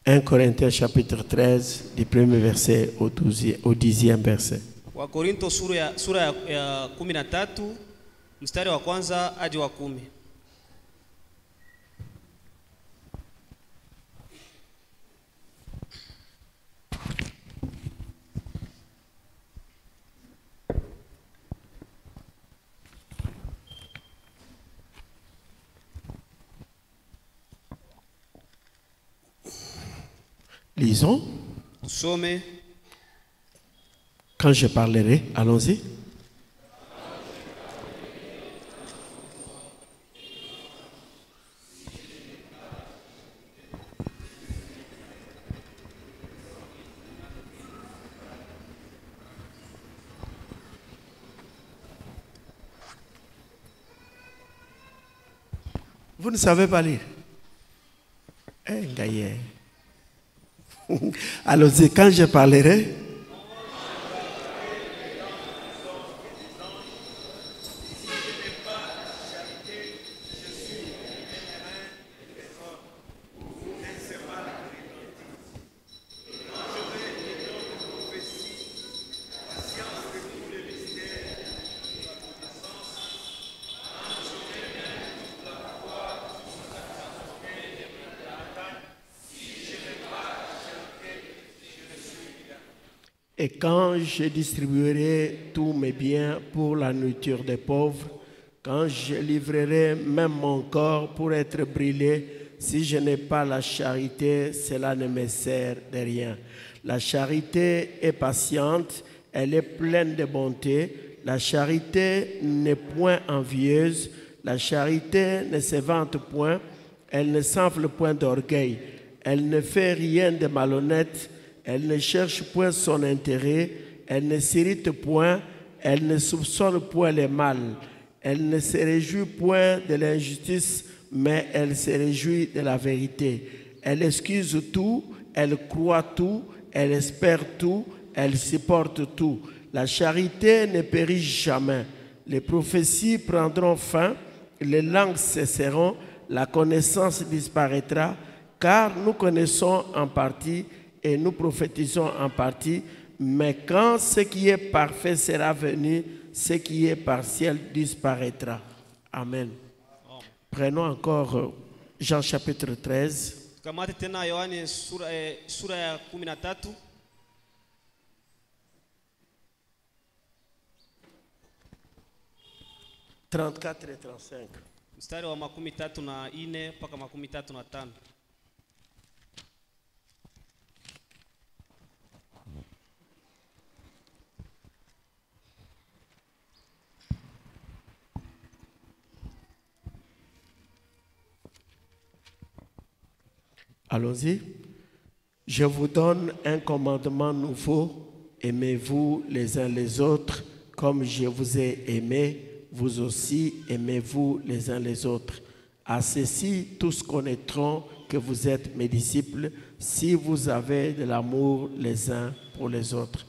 1 Corinthiens chapitre 13, du premier verset au 10e verset. Wakorinto sura ya 13 mstari wa kwanza hadi wa 10. Lisons. Tusome. Quand je parlerai, allons-y. Vous ne savez pas lire. Allons-y, quand je parlerai. Et quand je distribuerai tous mes biens pour la nourriture des pauvres, quand je livrerai même mon corps pour être brûlé, si je n'ai pas la charité, cela ne me sert de rien. La charité est patiente, elle est pleine de bonté. La charité n'est point envieuse, la charité ne se vante point, elle ne s'enfle point d'orgueil, elle ne fait rien de malhonnête. Elle ne cherche point son intérêt, elle ne s'irrite point, elle ne soupçonne point le mal, elle ne se réjouit point de l'injustice, mais elle se réjouit de la vérité. Elle excuse tout, elle croit tout, elle espère tout, elle supporte tout. La charité ne périt jamais. Les prophéties prendront fin, les langues cesseront, la connaissance disparaîtra, car nous connaissons en partie et nous prophétisons en partie, mais quand ce qui est parfait sera venu, ce qui est partiel disparaîtra. Amen. Prenons encore Jean chapitre 13. Tukamate tena Yohane sura ya 13. « 34 et 35. Mstari wa 34 mpaka 35. Allons-y. Je vous donne un commandement nouveau. Aimez-vous les uns les autres comme je vous ai aimé. Vous aussi aimez-vous les uns les autres. À ceci, tous connaîtront que vous êtes mes disciples si vous avez de l'amour les uns pour les autres.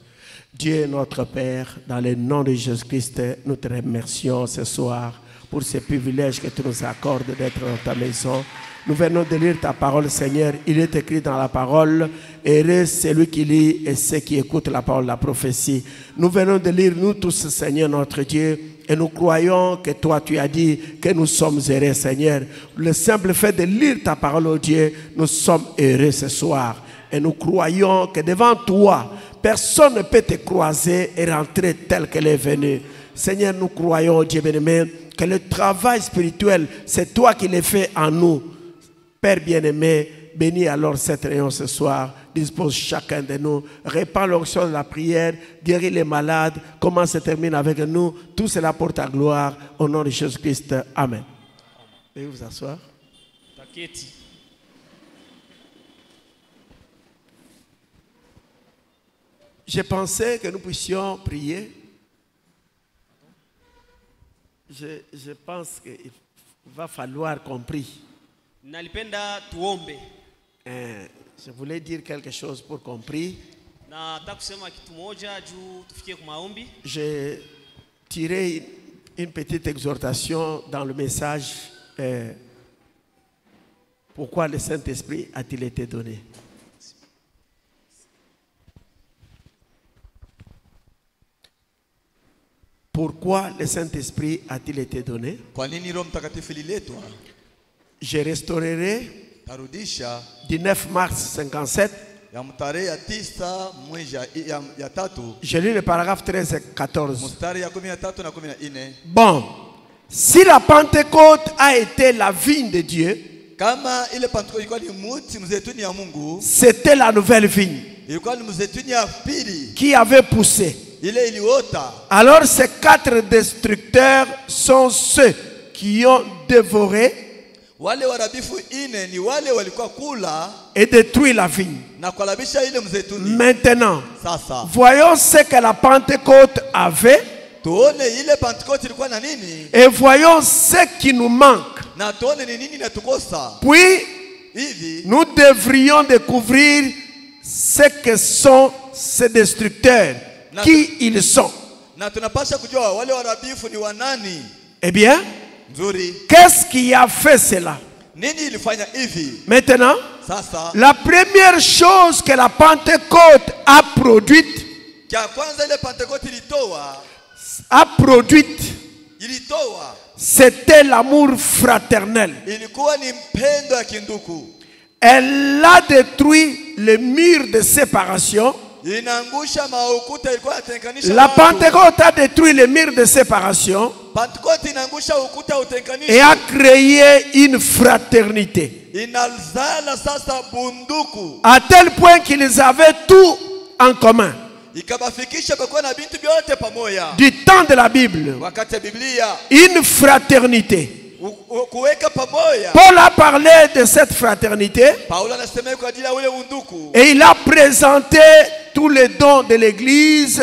Dieu notre Père, dans le nom de Jésus-Christ, nous te remercions ce soir pour ce privilège que tu nous accordes d'être dans ta maison. Nous venons de lire ta parole, Seigneur. Il est écrit dans la parole, heureux celui qui lit et ceux qui écoutent la parole, la prophétie. Nous venons de lire, nous tous, Seigneur, notre Dieu, et nous croyons que toi, tu as dit que nous sommes heureux, Seigneur. Le simple fait de lire ta parole, oh Dieu, nous sommes heureux ce soir. Et nous croyons que devant toi, personne ne peut te croiser et rentrer tel qu'elle est venue. Seigneur, nous croyons, Dieu bien-aimé, que le travail spirituel, c'est toi qui le fais en nous. Père bien-aimé, bénis alors cette réunion ce soir. Dispose chacun de nous. Répand l'onction de la prière. Guéris les malades. Commence et termine avec nous. Tout cela pour ta gloire. Au nom de Jésus-Christ. Amen. Veuillez vous asseoir. Je pensais que nous puissions prier. Je pense qu'il va falloir qu'on prie. Nalipenda tuombe. Je voulais dire quelque chose pour qu'on prie. J'ai tiré une petite exhortation dans le message. Pourquoi le Saint-Esprit a-t-il été donné? Pourquoi le Saint-Esprit a-t-il été donné? Kwa nini Roho Mtakatifu ililetwa? Je restaurerai Tarudisha 19 mars 57. ya mtarehe ya 9 mwezi ya 3 Je lis le paragraphe 13 et 14. mstari ya 13 na 14. Bon, si la Pentecôte a été la vigne de Dieu, Kama ile Pentekoste ilikuwa ni mti mzeituni ya Mungu, c'était la nouvelle vigne ilikuwa ni mzeituni ya pili qui avait poussé. ile iliota. Alors ces 4 destructeurs sont ceux qui ont dévoré Wale warabifu ine ni wale walikuwa kula et détruit la vigne. na kualabisha ile mzeituni. Maintenant, Sasa voyons ce que la Pentecôte avait tuone ile Pentekoste ilikuwa na nini et voyons ce qui nous manque. na tuone ni nini natukosa. Puis, Hivi nous devrions découvrir ce que sont ces destructeurs, qui ils sont. na tunapasha kujua wale warabifu ni wanani. Eh bien, Nzuri. qu'est-ce qui a fait cela? Nini ilifanya hivi? Maintenant, Sasa la première chose que la Pentecôte a produite, kia kwanza ile Pentekoste ilitoa c'était l'amour fraternel. ilikuwa ni mpendo ya kinduku. Elle a détruit le mur de séparation. Inaangusha maukuta ilikuwa inatenganisha La watu. Pentecôte a détruit le mur de séparation Pentekoste inaangusha ukuta et utenganisha. a créé une fraternité. Inazala sasa bunduku. À tel point qu'ils avaient tout en commun. Ikabafikisha bakuwa na bintu vyote pamoja. Du temps de la Bible, Wakati ya Biblia une fraternité. kuweka pamoja. Paul a parlé de cette fraternité Paulo anasema kwa ajili ya ule unduku. et il a présenté tous les dons de l'église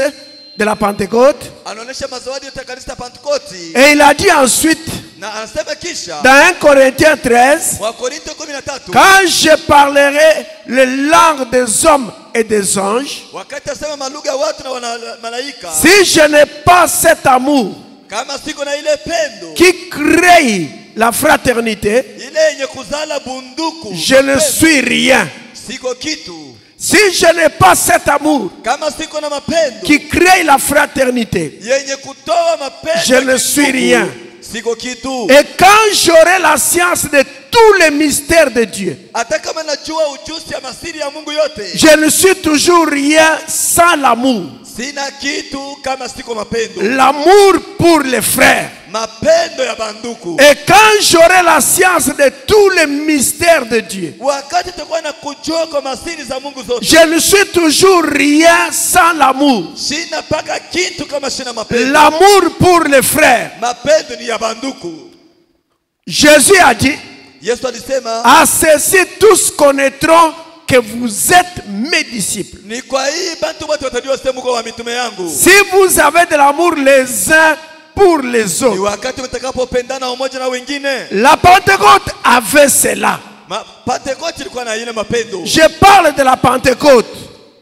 de la Pentecôte. Anaonesha mazawadi ya kanisa Pentekoste. Et il a dit ensuite, Na anasema kisha dans 1 Corinthiens 13, wa Korinto 13 quand je parlerai les langues des hommes et des anges, wakati asema malugha ya watu na malaika, si je n'ai pas cet amour kama siko na ile pendo qui crée la fraternité, ile yenye kuzala bunduku, je ne suis rien. siko kitu. Si je n'ai pas cet amour Kama siko na mapendo qui crée la fraternité, yenye kutoa mapendo, je ne suis rien. siko kitu. Et quand j'aurai la science de tous les mystères de Dieu, Hata kama najua ujuzi ya masiri ya Mungu yote, je ne suis toujours rien sans l'amour. sina kitu kama siko mapendo. L'amour pour les frères. Mapendo ya banduku. Et quand j'aurai la science de tous les mystères de Dieu, Wakati tutakuwa na kujua kwa masiri za Mungu zote, je ne suis toujours rien sans l'amour. sina paka kitu kama sina mapendo. L'amour pour les frères. Mapendo ni ya banduku. Jésus a dit, Yesu alisema, à ceci tous connaîtront que vous êtes mes disciples. ni kwa hii bantu wote watajua sema kwa mitume yangu. Si vous avez de l'amour les uns pour les Ni autres. wakati mtakapopendana umoja na wengine. La Pentecôte avait cela. Pentekoste ilikuwa na ile mapendo. Je parle de la Pentecôte.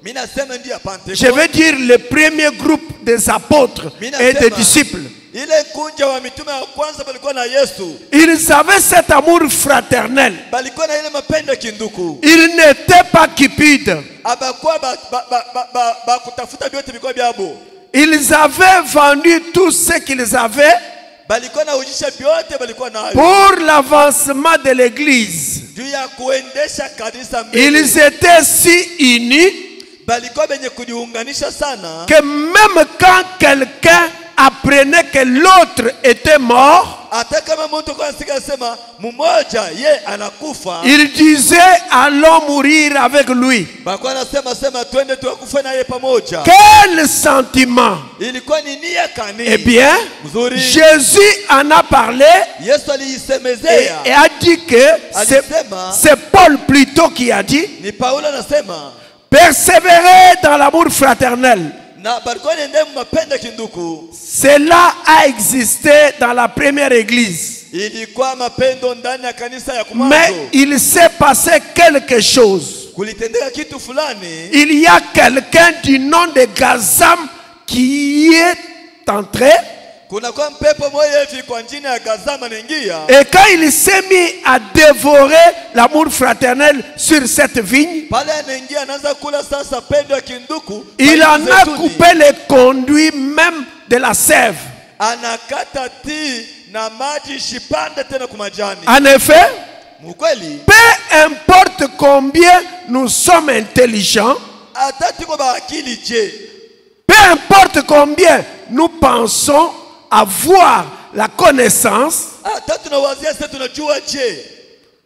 Mimi nasema ndio Pentekoste. Je veux dire le premier groupe des apôtres et des disciples. Ile kunja wa mitume wa kwanza balikuwa na Yesu. Ils avaient cet amour fraternel. Balikuwa na ile mapendo kinduku. Ils n'étaient pas cupides. Abakuwa ba kutafuta vyote vilikuwa byabo. Ils avaient vendu tout ce qu'ils avaient Balikuwa na ujisha vyote balikuwa nayo. pour l'avancement de l'église. Juu ya kuendesha kanisa mbele. Ils étaient si unis Balikuwa benye kujiunganisha sana. que même quand quelqu'un apprenait que l'autre était mort, Hata kama mtu kwa sika sema mmoja ye anakufa, il disait allons mourir avec lui. balikuwa nasema twende tukufe naye pamoja. Quel sentiment! Ilikuwa ni nia kani. Eh bien, Mzuri. Jésus en a parlé Yesu et aliisemezea. a dit que c'est Paul plutôt qui a dit Ni Paulo anasema persévérer dans l'amour fraternel. na balikuwa nende mapendo kinduku. Cela a existé dans la première église. Ilikuwa mapendo ndani ya kanisa ya Mais kumwanzo. il s'est passé quelque chose. Kulitendeka kitu fulani. Il y a quelqu'un du nom de Gazam qui est entré. Kuna kwa mpepo moja hivi kwa njini ya Gazama naingia. Et quand il s'est mis à dévorer l'amour fraternel sur cette vigne, Pale anaingia anaanza kula sasa pendo ya kinduku. il en a coupé les conduits même de la sève. anakata ti na maji shipande tena kumajani. En effet, Mkweli, peu importe combien nous sommes intelligents, atati ko ba akili je, peu importe combien nous pensons avoir la connaissance, atati na wazia sasa tunajua je,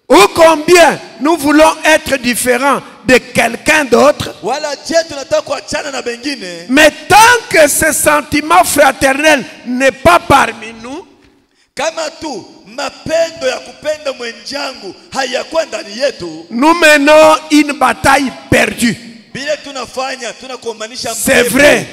ou combien nous voulons être différents de quelqu'un d'autre, wala je tunataka kuachana na bengine. mais tant que ce sentiment fraternel n'est pas parmi nous, Kama tu mapendo ya kupenda mwenjangu hayakuwa ndani yetu, nous menons une bataille perdue. bila tunafanya tunakuombanisha. C'est vrai,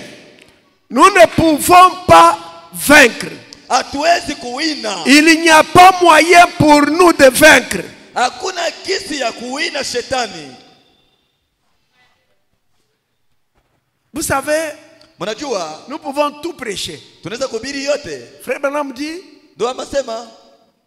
nous ne pouvons pas vaincre. Hatuwezi kuwina. Il n'y a pas moyen pour nous de vaincre. Hakuna kisi ya kuwina shetani. Vous savez, Mnajua nous pouvons tout prêcher. tunaweza kuhubiri yote. Frère Branham dit, Ndio amasema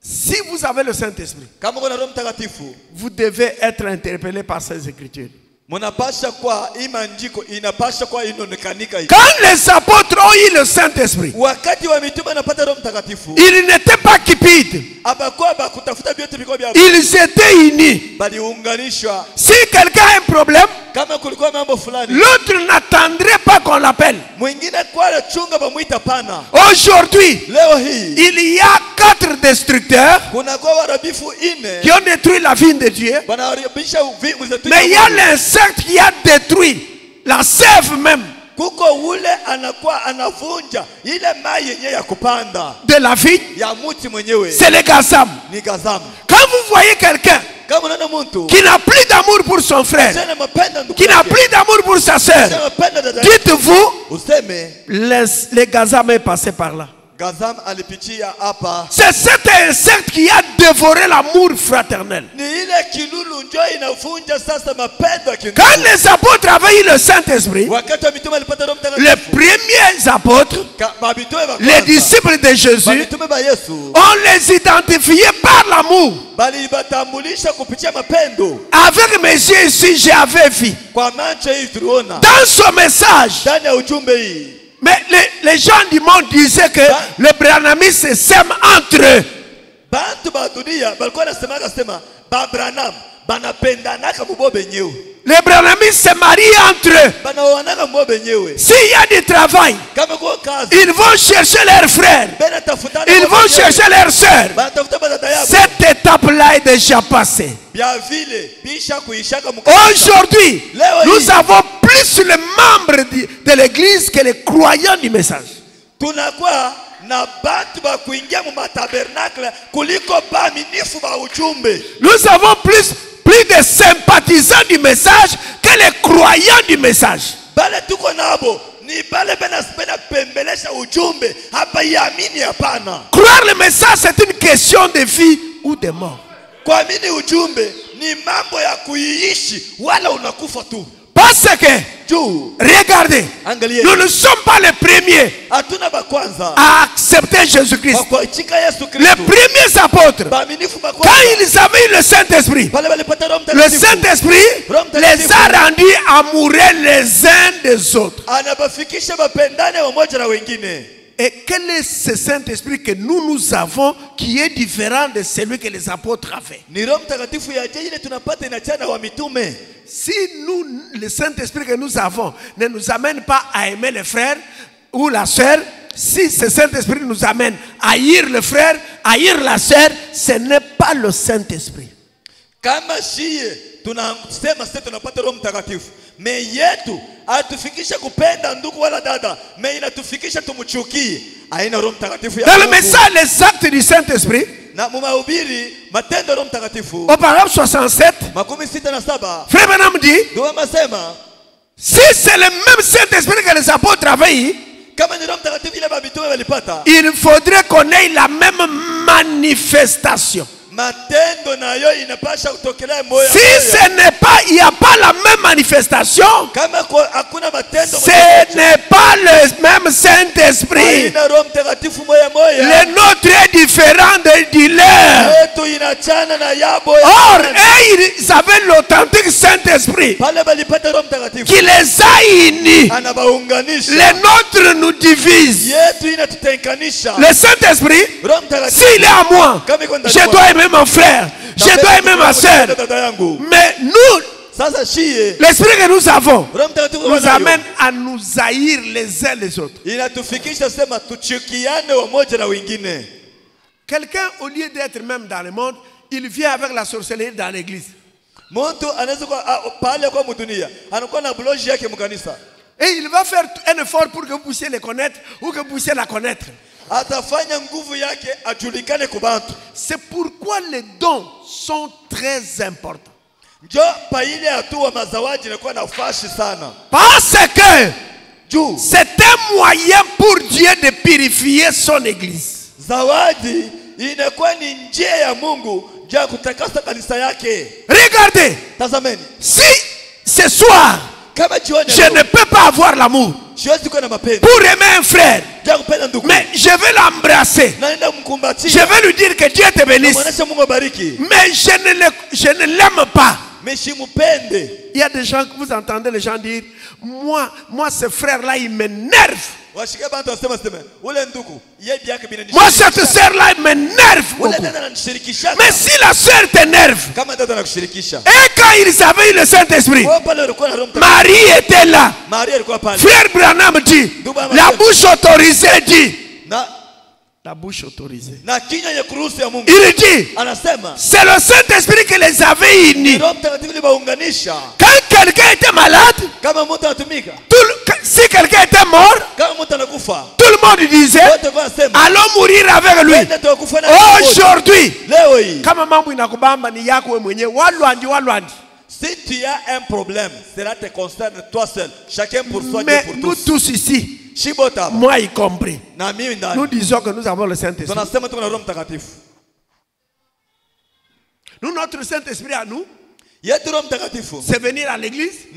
si vous avez le Saint-Esprit, kama kuna Roho Mtakatifu, vous devez être interpellé par ces Écritures. mnapasha kwa imanjiko inapasha kwa inonekanika hivi. Quand les apôtres ont eu le Saint-Esprit, Wakati wa mitume anapata Roho Mtakatifu, ils n'étaient pas cupides. abakuwa bakutafuta vyote viko vya, Ils étaient unis. baliunganishwa. Si quelqu'un a un problème, Kama kulikuwa mambo fulani, l'autre n'attendrait pas qu'on l'appelle. mwingine kwa chunga bamuita pana. Aujourd'hui, Leo hii il y a 4 destructeurs kuna kwa warabifu ine qui ont détruit la vigne de Dieu. wanaharibisha vitu zetu. Mais il y a l'insecte qui a détruit la sève même Kuko ule anakuwa anavunja ile mai yenyewe ya kupanda de la vigne. ya mti mwenyewe, C'est le gazam. ni gazamu. Quand vous voyez quelqu'un Kama unaona mtu qui n'a plus d'amour pour son frère, tena mapenda ndugu qui n'a yake, plus d'amour pour sa tena sœur, mapenda dada yake, dites-vous, useme le gazam est passé par là. gazamu alipitia hapa. C'est cet insecte qui a dévoré l'amour fraternel. Ni ile kilulu njo inavunja sasa mapendo ya kindugu. Quand les apôtres avaient eu le Saint-Esprit, Wakati wa mitume alipata Roho les Mtakatifu, premiers apôtres, mitume ba les kwanza, disciples de Jésus, mitume ba Yesu on les identifiait par l'amour. bali batambulisha kupitia mapendo. Avec mes yeux ici, j'avais vu. Kwa macho hii tuliona Dans son message, ndani ya ujumbe hii, mais les gens du monde disaient que les branhamistes s'aiment entre eux. bantu ba dunia balikuwa nasemaga sema ba Branham banapendanaka mubo benyewe, Les branhamistes se marient entre eux. banaoanaka mubo benyewe. S'il y a du travail, Kama kwa kazi ils vont chercher leurs frères. bena tafutana, Ils vont chercher leurs sœurs. banatafuta badada yabo. Cette étape-là est déjà passée. Bia vile bisha kuishaka Aujourd'hui, nous avons plus les membres de l'église que les croyants du message. tunakuwa na bantu ba kuingia mu matabernacle kuliko baaminifu ba ujumbe. Nous avons plus de sympathisants du message que les croyants du message. Bale tuko nabo ni bale bena pembelesha ujumbe hapa yamini hapana. Croire le message, c'est une question de vie ou de mort. Kuamini ujumbe ni mambo ya kuiishi wala unakufa tu. Parce que, regardez, Angalia, nous ne sommes pas les premiers hatuna ba kwanza à accepter Jésus-Christ. kwa kuachika Yesu Les Kristo. premiers apôtres, Baaminifu ba quand kwanza ils avaient eu le Saint-Esprit, pale balipata Roho le Mtakatifu, Saint-Esprit les a rendus amoureux les uns des autres. anabafikisha bapendane wamoja na wengine. Et quel est ce Saint-Esprit que nous avons qui est différent de celui que les apôtres avaient? Ni Roho Mtakatifu ya je ile tunapata inachana wa mitume. Si nous, le Saint-Esprit que nous avons ne nous amène pas à aimer le frère ou la sœur, si ce Saint-Esprit nous amène à haïr le frère, à haïr la sœur, ce n'est pas le Saint-Esprit. Kama shie tunasema sisi tunapata Roho Mtakatifu, me yetu atufikisha kupenda ndugu wala dada, me inatufikisha tumchukie, haina Roho Mtakatifu ya Dans le Mungu. message, les actes du Saint-Esprit, Na mumahubiri matendo ya Roho Mtakatifu au paragraphe 67, 67 Frère Branham dit, ndio masema si c'est le même Saint-Esprit que les apôtres avaient eu, kama ni Roho Mtakatifu ile mitume walipata, il faudrait qu'on ait la même manifestation. matendo nayo inapasha kutokelea moyo. Si ce n'est pas, il n'y a pas la même manifestation, Kama hakuna matendo, ce n'est pas le même même Saint-Esprit. haina Roho Mtakatifu moya moya. Le nôtre est différent du leur. Yetu inachana na yabo. Or, eux, ils avaient l'authentique Saint-Esprit Pale balipata Roho Mtakatifu. qui les a unis. Anabaunganisha. Les nôtres nous divisent. Yetu inatutenganisha. Le Saint-Esprit, Roho Mtakatifu. s'il est à moi, je dois aimer mon frère, je dois aimer ma soeur. Mais nous, Sasa shie. l'esprit que nous avons Roho Mtakatifu nous amène à nous haïr les uns les autres. inatufikisha sema tuchukiane wamoja na wengine. Quelqu'un, au lieu d'être même dans le monde, il vient avec la sorcellerie dans l'église. Mtu anaweza kwa pale kwa mdunia anakuwa na blogi yake mkanisa. Et il va faire un effort pour que vous puissiez les connaître ou que vous puissiez la connaître. Atafanya nguvu yake ajulikane kwa watu. C'est pourquoi les dons sont très importants. Njo pa ile hatua mazawaji inakuwa na fashi sana. Parce que c'est un moyen pour Dieu de purifier son église. Zawadi inakuwa ni njia ya Mungu ya kutakasa kanisa yake. Regardez. Tazameni. Si ce soir je ne peux pas avoir l'amour pour aimer un frère, mais je vais l'embrasser, je vais lui dire que Dieu te bénisse, mais je ne l'aime pas. Il y a des gens que vous entendez les gens dire, moi ce frère là il m'énerve, moi cette soeur là il m'énerve beaucoup. Mais si la soeur t'énerve, et quand ils avaient eu le Saint-Esprit, Marie était là, frère Branham dit, la bouche autorisée dit, la bouche autorisée. Il dit, c'est le Saint-Esprit qui les avait unis. Quand quelqu'un était malade, si quelqu'un était mort, tout le monde disait, allons mourir avec lui. Aujourd'hui, si tu as un problème, cela te concerne toi seul. Chacun pour soi, Dieu pour tous. Nous tous ici, moi y compris, nous disons que nous avons le Saint-Esprit. Nous, notre Saint-Esprit à nous, c'est venir à l'église,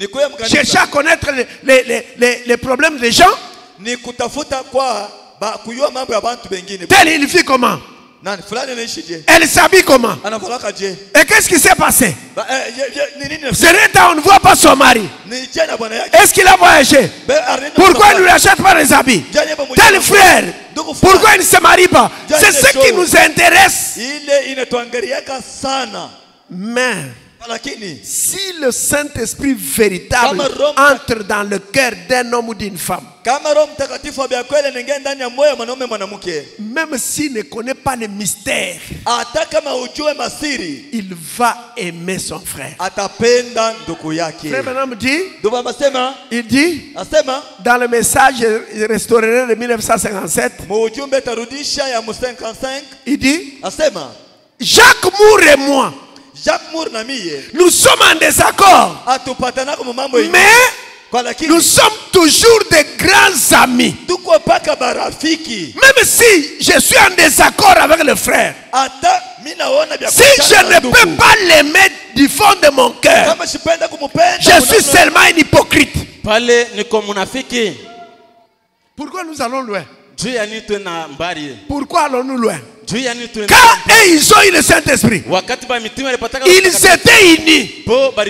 chercher à connaître les problèmes des gens. Tel il vit comment? Elle s'habille comment? Et qu'est-ce qui s'est passé? C'est temps on ne voit pas son mari. Est-ce qu'il a voyagé? Pourquoi il ne lui achète pas les habits? Tel frère, pourquoi il ne se marie pas? C'est ce qui nous intéresse. Mais si le Saint-Esprit véritable entre dans le cœur d'un homme ou d'une femme, même s'il ne connaît pas les mystères, il va aimer son frère. Frère Branham dit, il dit, dans le message restauré de 1957, il dit, Jacques Moore et moi, nous sommes en désaccord, mais nous sommes toujours de grands amis. Même si je suis en désaccord avec le frère, si je ne peux pas l'aimer du fond de mon cœur, je suis seulement un hypocrite. Pourquoi nous allons loin? Pourquoi allons-nous loin? Quand ils ont eu le Saint-Esprit, ils étaient unis,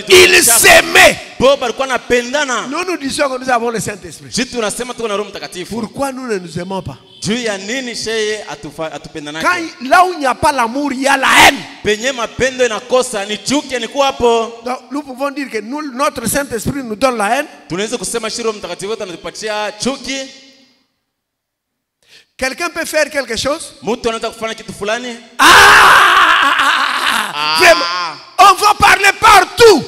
ils s'aimaient. Nous nous disons que nous avons le Saint-Esprit. Pourquoi nous ne nous aimons pas? Quand, là où il n'y a pas l'amour, il y a la haine. Donc, nous pouvons dire que notre Saint-Esprit nous donne la haine. Quelqu'un peut faire quelque chose. Vraiment, on va parler partout.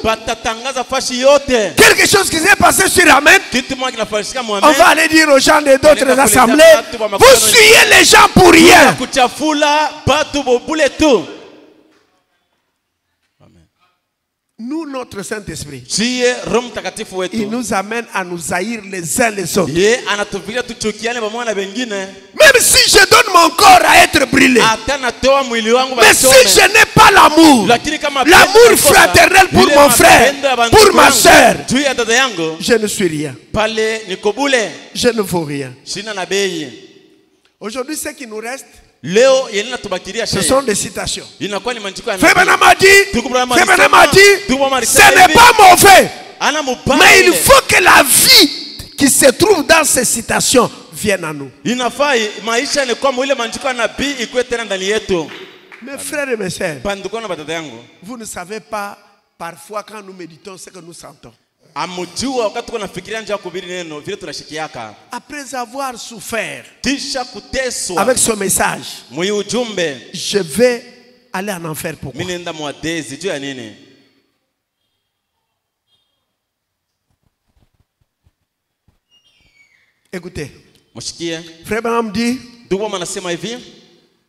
Quelque chose qui s'est passé sur Amen. On va aller dire aux gens d'autres assemblées, vous suivez les gens pour rien. Nous, notre Saint-Esprit, Siye Roho Mtakatifu il wetu. nous amène à nous haïr les uns les autres. Ye anatufikia tuchukiane pamoja na wengine. Même si je donne mon corps à être brûlé, Hata natoa mwili wangu mais si bachome. je n'ai pas l'amour, Lakini kama l'amour fraternel pour mon frère, pour ma soeur, juu ya dada yangu, je ne suis rien. pale niko bule. Je ne vaux rien. Sina na bei. Aujourd'hui, ce qui nous reste, Leo yelina tubakiria ce sheye. sont des citations. Inakuwa ni maandiko ya Frère nabii. Branham a dit, Tuko Branham Frère alisema, Branham a dit, Tuko Branham ce alisema n'est hivi, pas mauvais, ana mubaya mais il ile. faut que la vie qui se trouve dans ces citations vienne à nous. Inafaa maisha ni kwamba ile maandiko ya nabii ikuwe tena ndani yetu. Mes frères et mes sœurs, Banduko na badada yangu. vous ne savez pas parfois quand nous méditons ce que nous sentons. Amujua wakati tuko nafikiria njia ya kuhubiri neno vile tunashikiaka. Après avoir souffert Kisha kuteswa. avec ce message, Mwi ujumbe. je vais aller en enfer. Pourquoi? Mimi nenda mwadezi juu ya nini? Écoutez, Mshikie. Frère Branham dit, Ndugu anasema hivi,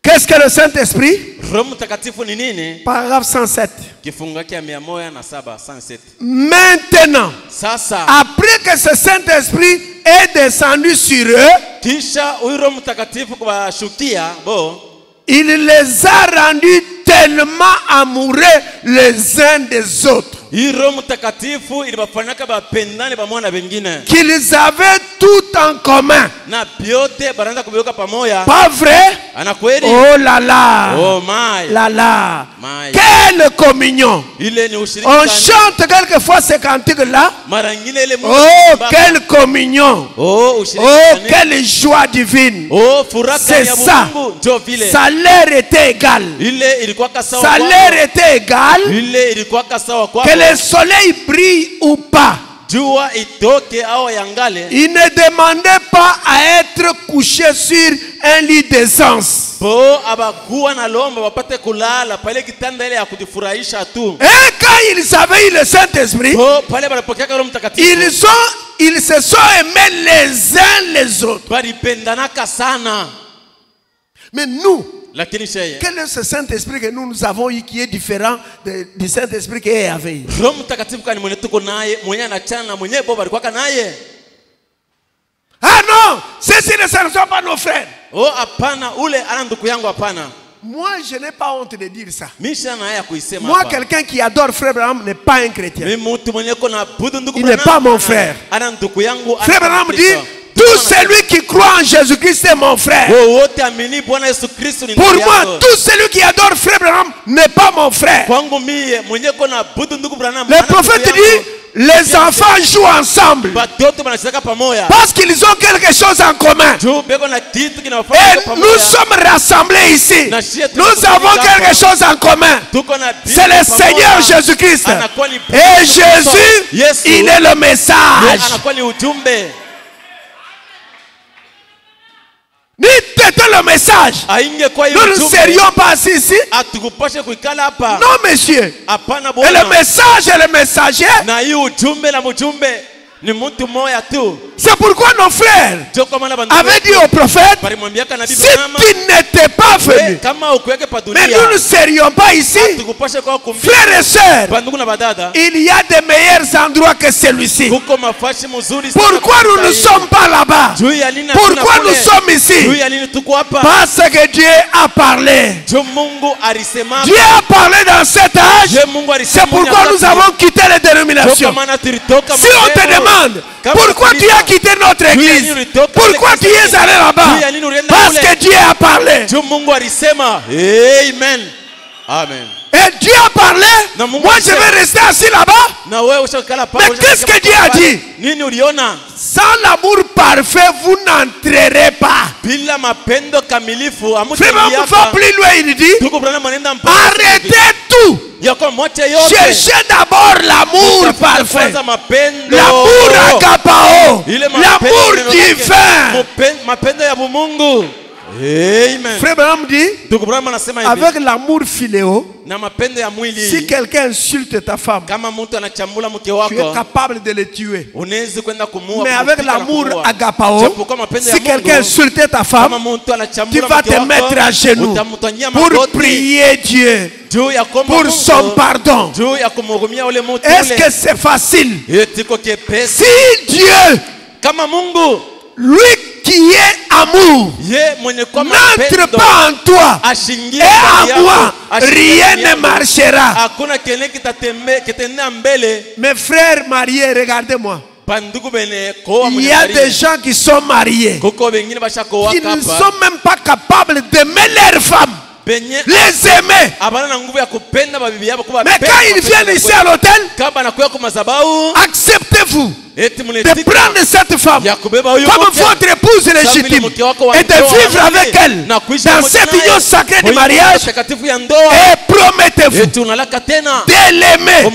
qu'est-ce que le Saint-Esprit? Roho Mtakatifu ni nini? Paragraphe 107. Kifungu chake ya 107 107. Maintenant, Sasa après que ce Saint-Esprit est descendu sur eux, kisha huyu Roho Mtakatifu kuwashukia il les a rendus tellement amoureux les uns des autres hii Roho Mtakatifu ilibafanyaka bapendane pamoja na wengine qu'ils avaient tout en commun. na vyote banaanza kuviweka pamoja. Pas vrai? Ana kweli? Oh là là! Oh my. Là là! My. Quelle communion! Ile ni On ushirika. chante quelquefois ces cantiques-là. Mara nyingine ile Oh, quelle communion! Oh, ushirika. Oh, quelle joie divine! Oh, furaha C'est ya ça. Mungu ndio vile. Ça leur était égal. Ile ilikuwa sawa Ça kwao. leur était égal Ile ilikuwa sawa kwao. que le soleil brille ou pas. Jua itoke au yangale. Ils ne demandaient pas à être couchés sur un lit d'aisance. Po abakuwa na lomba wapate kulala pale kitanda ile ya kujifurahisha tu. Et quand ils avaient eu le Saint-Esprit, Po pale balipokea Roho Mtakatifu. ils se sont aimés les uns les autres. Balipendanaka sana. Mais nous, Lakini sheye. quel est ce Saint-Esprit que nous avons eu qui est différent du Saint-Esprit qu'il avait eu? Roho Mtakatifu kani mwenye tuko naye, mwenye anachana na mwenye bo balikuwa naye. Ah non, ceux-ci ne sont pas nos frères. Oh hapana, ule ana ndugu yangu hapana. Moi, je n'ai pas honte de dire ça. Misha na haya kuisema Moi, hapa. quelqu'un qui adore Frère Branham n'est pas un chrétien. Mimi mtu mwenye kona budu ndugu Il n'est pas mon frère. Ana ndugu yangu. Frère Branham dit, tout celui qui croit en Jésus-Christ est mon frère. wote amini Bwana Yesu Kristo ni Pour ndugu moi, yangu. tout celui qui adore Frère Branham n'est pas mon frère. Kwangu mie mwenye kona budu ndugu Branham. Le prophète dit, les enfants jouent ensemble Batoto banacheka pamoja. parce qu'ils ont quelque chose en commun. Juu beko na kitu kinawafanya Et pamoja. nous sommes rassemblés ici. Na shie Nous tunakusanyika avons hapa. quelque chose en commun. Tuko na bibi C'est le pamoja. Seigneur Jésus-Christ. Anakuwa ni Et Yesu. Jésus, il est le Yeye message. anakuwa ni ujumbe. Ni t'étais le message. Ainge kwa hiyo Nous ne ujumbe. serions pas assis ici. Atukupashe kuikala hapa. Non, monsieur. Hapana Et le bwana. message et le messager, Na hiyo ujumbe na mjumbe ni mtu mmoja tu. c'est pourquoi nos frères Ndio kwa maana bandu avaient dit au prophète, balimwambia nabii si Branham, tu n'étais pas venu, kama ukuweke pa mais dunia. nous ne serions pas ici. Tukupashe kwa kumbia. Frères et sœurs, Bandugu na badada. il y a des meilleurs endroits que celui-ci. Kuko mafashi mzuri sana. Pourquoi nous ne sommes pas là-bas? Juu ya nini Pourquoi hatuna nous kule? sommes ici? Juu ya nini tuko hapa? Parce que Dieu a parlé. Juu Mungu alisema. Dieu a parlé dans cet âge. Je Mungu alisema. C'est pourquoi nous avons quitté les dénominations. Si on te demande pourquoi tu as quitté notre église, pourquoi tu es allé là-bas, parce que Dieu a parlé. Juu Mungu alisema. Amen. Amen. Et Dieu a parlé. Moi je vais rester assis là-bas. Na wewe ushakala pale. Mais qu'est-ce que Dieu a dit? Nini uliona? Sans l'amour parfait, vous n'entrerez pas. Bila mapendo kamilifu Frère, on va plus loin, il dit, tuko Branham anaenda mpaka. arrêtez tout. Yako mwache yote. Cherchez d'abord l'amour parfait. Kwanza mapendo. L'amour agapao. Ile L'amour mapendo divin. mapendo ya Mungu. Amen. Frère Branham dit, Ndugu Branham anasema hivi. avec l'amour philéo, Na mapendo ya mwili. si quelqu'un insulte ta femme, Kama mtu anachambula mke tu es wako, capable de le tuer. unaweza kwenda kumuua. Mais avec l'amour agapao, Japokuwa mapendo ya si quelqu'un Mungu, insulte ta kama femme, mtu tu anachambula vas mke te wako, mettre à genoux utamtanyia pour magoti prier Dieu juu ya kuomba pour Mungu, son pardon. juu ya kumhurumia ule mtu Est-ce ule. que c'est facile? Etiko kepesi. Si Dieu, Kama Mungu lui qui est amour, ye mwenye kwa n'entre mapendo pas en toi ashingie et ndani à yako, moi, ashingie rien ndani ne yako. marchera. Hakuna kile kitatendea mbele. Mes frères mariés, regardez-moi. Bandugu bene koa Il y a mwenye des gens qui sont mariés, kuko wengine bashakoa qui ne kapa sont même pas capables d'aimer leurs femmes, benye les aimer. abana na nguvu ya kupenda babibi yao kuba Mais quand ils viennent ici à l'hôtel, kaba nakuya kwa madhabahu acceptez-vous eti de mnetika prendre cette femme ya kubeba huyo comme mke votre épouse légitime et de vivre avec elle dans cette union sacrée du mariage, takatifu ya ndoa et promettez-vous eti unalaka tena de l'aimer. On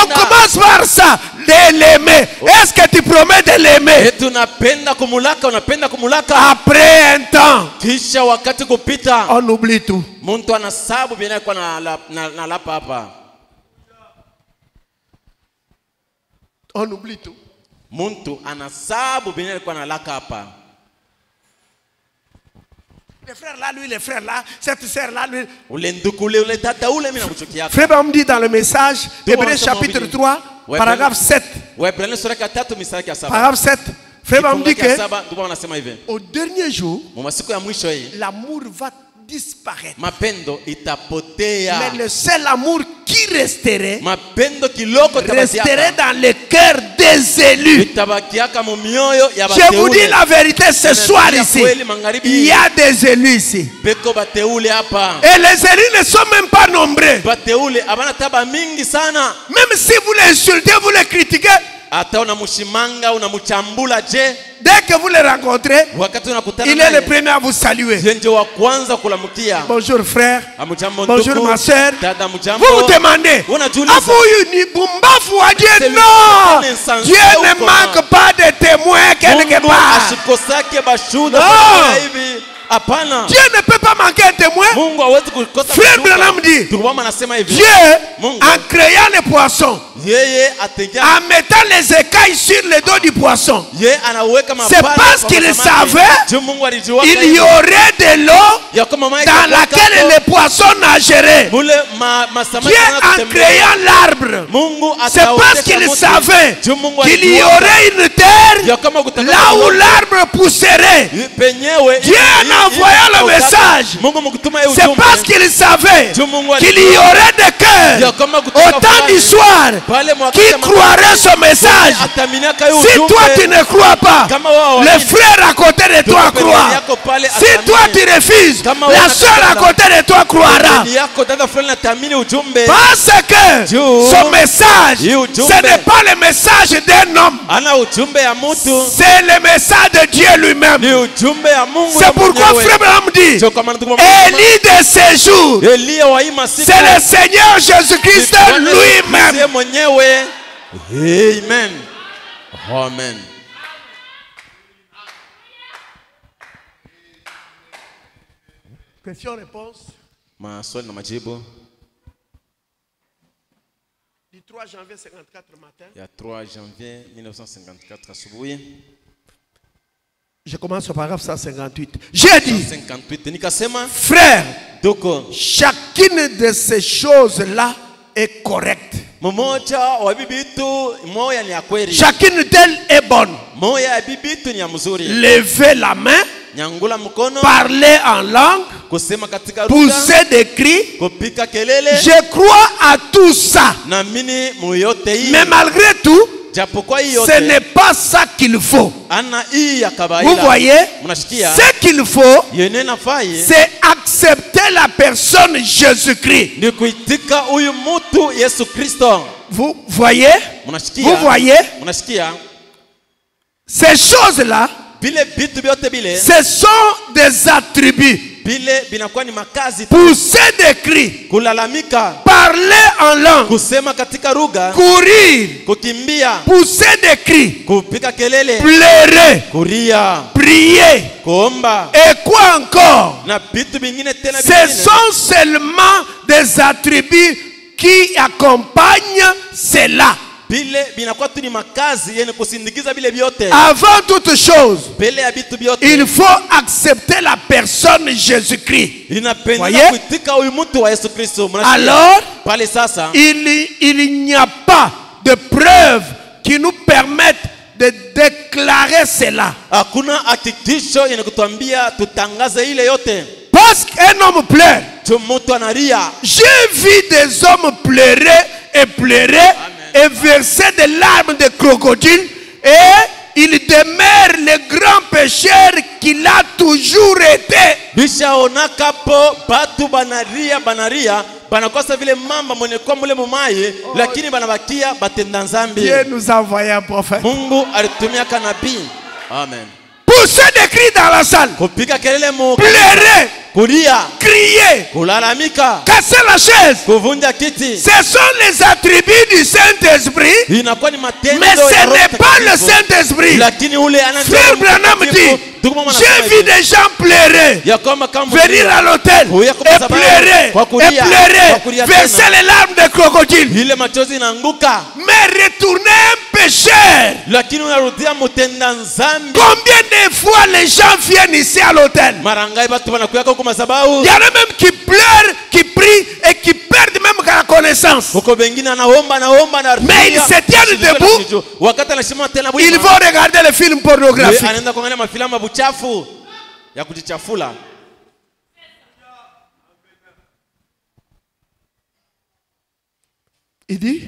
commence par ça, de l'aimer. Est-ce que tu promets de l'aimer? eti unapenda kumulaka Après un temps, kisha wakati kupita on oublie tout. mtu anasabu bila kwa na lapa hapa On oublie tout. mtu anasabu bila kwa na laka hapa. Les frères là, lui, les frères là, cette sœur là, lui. Ule ndukule ule tata ule mimi nakuchukia. Frère Branham dit dans le message, Hébreux chapitre 3, Ouais, paragraphe 7. Waebrania sura ya 3 mstari ya 7. Paragraphe 7. Frère Branham dit que ndio anasema hivi. au dernier jour, Mu masiku ya mwisho hii l'amour va disparaître. mapendo itapotea. Mais le seul amour qui resterait, Mapendo kiloko resterait tabakiaka. dans le cœur des élus. Itabakiaka mu mioyo ya Je vous dis bateule. la vérité ce soir ici. Il y a des élus ici. Beko bateule hapa. Et les élus ne sont même pas nombreux. Bateule abana taba mingi sana. Même si vous les insultez, vous les critiquez, Hata unamushimanga unamuchambula je dès que vous les rencontrez, wakati unakutana il est le premier à vous saluer. nje wa kwanza kulamukia. Bonjour frère. Amujambo Bonjour ndugu. ma soeur. Dada mujambo. Vous vous demandez, Unajiuliza. ni bumbafu wa Dieu? C'est Non, le insensé Dieu ou ne comment? manque pas de témoins quelque Mungu part. ashikosake bashuda No. kwa hivi. Hapana. Dieu ne peut pas manquer un témoin. Mungu hawezi kukosa Frère bashuda. Branham dit, Tukubamu anasema hivi. Dieu, Mungu. en créant les poissons, Yeye atengea. en mettant les écailles sur le dos du poisson, Yeye anaweka c'est mapana. parce kwa qu'il samaki. savait Juu Mungu alijua il y aurait de l'eau ya kama maji dans laquelle les poissons nageraient. mule masamaki Dieu, en yanatembea. créant l'arbre, Mungu c'est parce ataotesha qu'il moto. savait Juu Mungu qu'il y alijua aurait une terre ya kama kutaka là où moto. l'arbre pousserait. Penyewe Dieu en envoyant le message, Mungu mkutuma hiyo c'est ujumbe. parce qu'il savait Juu Mungu qu'il y aurait des cœurs ya kama kutaka au temps fulani. du soir Pale mwakati qui ya croiraient ce message. ataminika hiyo Si ujumbe. toi tu ne crois pas, Kama wao le wawili. frère à côté de toi Ndugu croit. yako pale Si atamini. toi tu refuses, Kama la wewe soeur à unakataa. côté de toi croira. Pembeni yako dada fulani atamini ujumbe. Parce que Juu. son message, Hii ujumbe. ce n'est pas le message d'un homme, Ana ujumbe ya mtu. c'est le message de Dieu lui-même. Ni ujumbe ya Mungu. C'est ya pourquoi mwenyewe. Frère Branham dit, Sio kama ndugu Élie de ces jours, Elia wa hii masiku. c'est le Seigneur Jésus-Christ Bwana Yesu lui-même. Kristo mwenyewe. Amen. Amen. Question-réponse Maswali na majibu du 3 janvier 54 matin. ya 3 janvier 1954 asubuhi. Je commence au paragraphe 158. J'ai dit, 58 nikasema frère, doko chacune de ces choses-là est correcte. mmoja wa bibitu moya ni ya kweli. Chacune d'elles est bonne. Moya ya bibitu ni ya mzuri. Lever la main, Nyangula mkono, parler en langue, kusema katika lugha, pousser des cris. kupika kelele. Je crois à tout ça. Naamini muyote hii. Mais malgré tout, Japokuwa hii ce yote n'est pas ça qu'il faut. ana hii ya kawaida. Vous voyez, Mnashikia? ce qu'il faut, Yene nafai c'est accepter la personne Jésus-Christ. ni kuitika huyu mtu Yesu Kristo. Vous voyez, Mnashikia? vous voyez, Mnashikia? ces choses-là, Bile bitu byote bile ce sont des attributs Bile binakuwa ni makazi. pousser des cris, Kulalamika, parler en langue, kusema katika lugha, courir, kukimbia, pousser des cris, kupiga kelele, pleurer, kuria, prier. kuomba Et quoi encore? na vitu vingine tena Ce vingine. sont seulement des attributs qui accompagnent cela. Bile binakuwa tu ni makazi yenye kusindikiza bile vyote. Avant toute chose, Mbele ya vitu vyote il faut accepter la personne Jésus-Christ. inapendeza Voyez? kuitika huyu mtu wa Yesu Kristo. Mnasikia? Alors, Pale sasa il n'y a pas de preuves qui nous permettent de déclarer cela. hakuna hakikisho yenye kutuambia tutangaze ile yote. Parce qu'un homme pleure. Tu mtu analia. J'ai vu des hommes pleurer et pleurer et verser des larmes de crocodile, et il demeure le grand pécheur qu'il a toujours été. Bishaonaka po batu banaria banakosa vile mamba mwenye kwa mule mumaye, lakini banabakia batenda nzambi. Dieu nous a envoyé un prophète. Mungu alitumia kanabii. Amen. Pousser des cris dans la salle, Kupiga kelele mu, pleurer, kulia, crier, kulalamika, casser la chaise. kuvunja kiti. Ce sont les attributs du Saint-Esprit, Inakuwa ni matendo mais ya ce Roho n'est pas le Mtakatifu. Saint-Esprit. Lakini ule anajua Frère Roho Branham Mtakatifu. dit, Ndugu mama j'ai anasema vu hivi, des gens pleurer, ya kwamba kama venir à l'hôtel Kuya et kwa sababu, pleurer, kwa kulia, et pleurer, kwa kulia verser tena. les larmes de crocodile. ile machozi inaanguka, Mais retourner un pécheur. lakini unarudia mutenda nzambi. Combien de fois les gens viennent ici à l'hôtel? Mara ngapi watu wanakuja huko madhabahu? Il y en a même qui pleurent, qui prient et qui perdent même la connaissance. Huko wengine anaomba na Mais ils se tiennent debout. wakati anashimama tena Ils bwima. vont regarder les films pornographiques. Anaenda kuangalia mafilamu ya buchafu ya kujichafula. Il dit,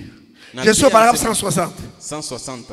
je suis au paragraphe 160. 160.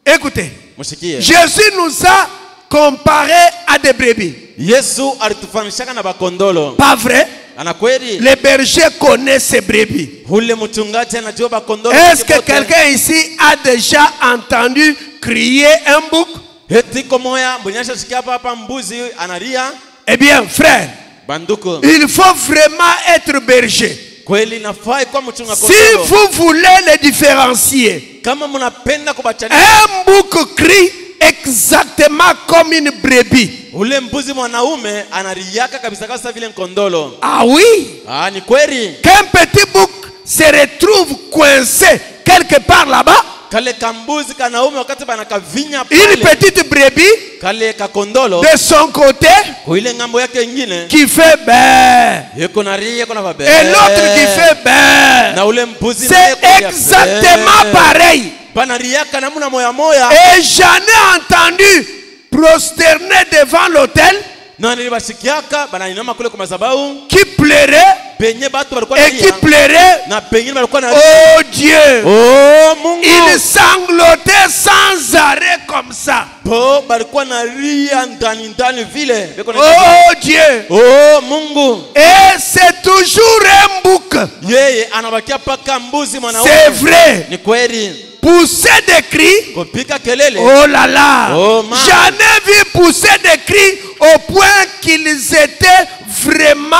Écoutez, Mushikie. Jésus nous a comparés à des brebis. Yesu alitufanishaka na bakondolo. Pas vrai? Ana kweli? Les bergers connaissent ces brebis. Ule mchungaji anajua bakondolo. Est-ce que quelqu'un ici a déjà entendu crier un bouc? Heti komoya mbonyesha sikia hapa mbuzi analia. Eh bien, frère, Banduko. il faut vraiment être berger. Kweli nafai kwa mchunga Si kondolo. vous voulez les différencier, Kama mnapenda kubachanisha un bouc crie exactement comme une brebis. ule mbuzi mwanaume anariaka kabisa kabisa vile kondolo. Ah oui? Ah, ni kweli. Qu'un petit bouc se retrouve coincé quelque part là-bas, Kale kambuzi kanaume wakati banakavinya une pale. petite brebis Kale kakondolo de son côté kwa ile ngambo yake nyingine qui fait ben, yuko na ria kuna babe. et l'autre qui fait ben. na ule mbuzi naye C'est kulia exactement be. pareil. Banariaka namna moya moya. Et j'en ai entendu prosterner devant l'autel Na nilibashikiaka banainama kule kwa madhabahu qui pleurait penye batu balikuwa et qui nalia pleurait. na pengine balikuwa na Oh Dieu! oh Mungu. Il sanglotait sans arrêt comme ça. Po balikuwa na ria ndani vile. Beko na Oh Dieu! oh Mungu. Et c'est toujours un bouc. Yeye anabakia paka mbuzi mwanaume. C'est vrai. Ni kweli. Pousser des cris. Kupika kelele. Oh là là! Oh, man. J'en ai vu pousser des cris au point qu'ils étaient vraiment,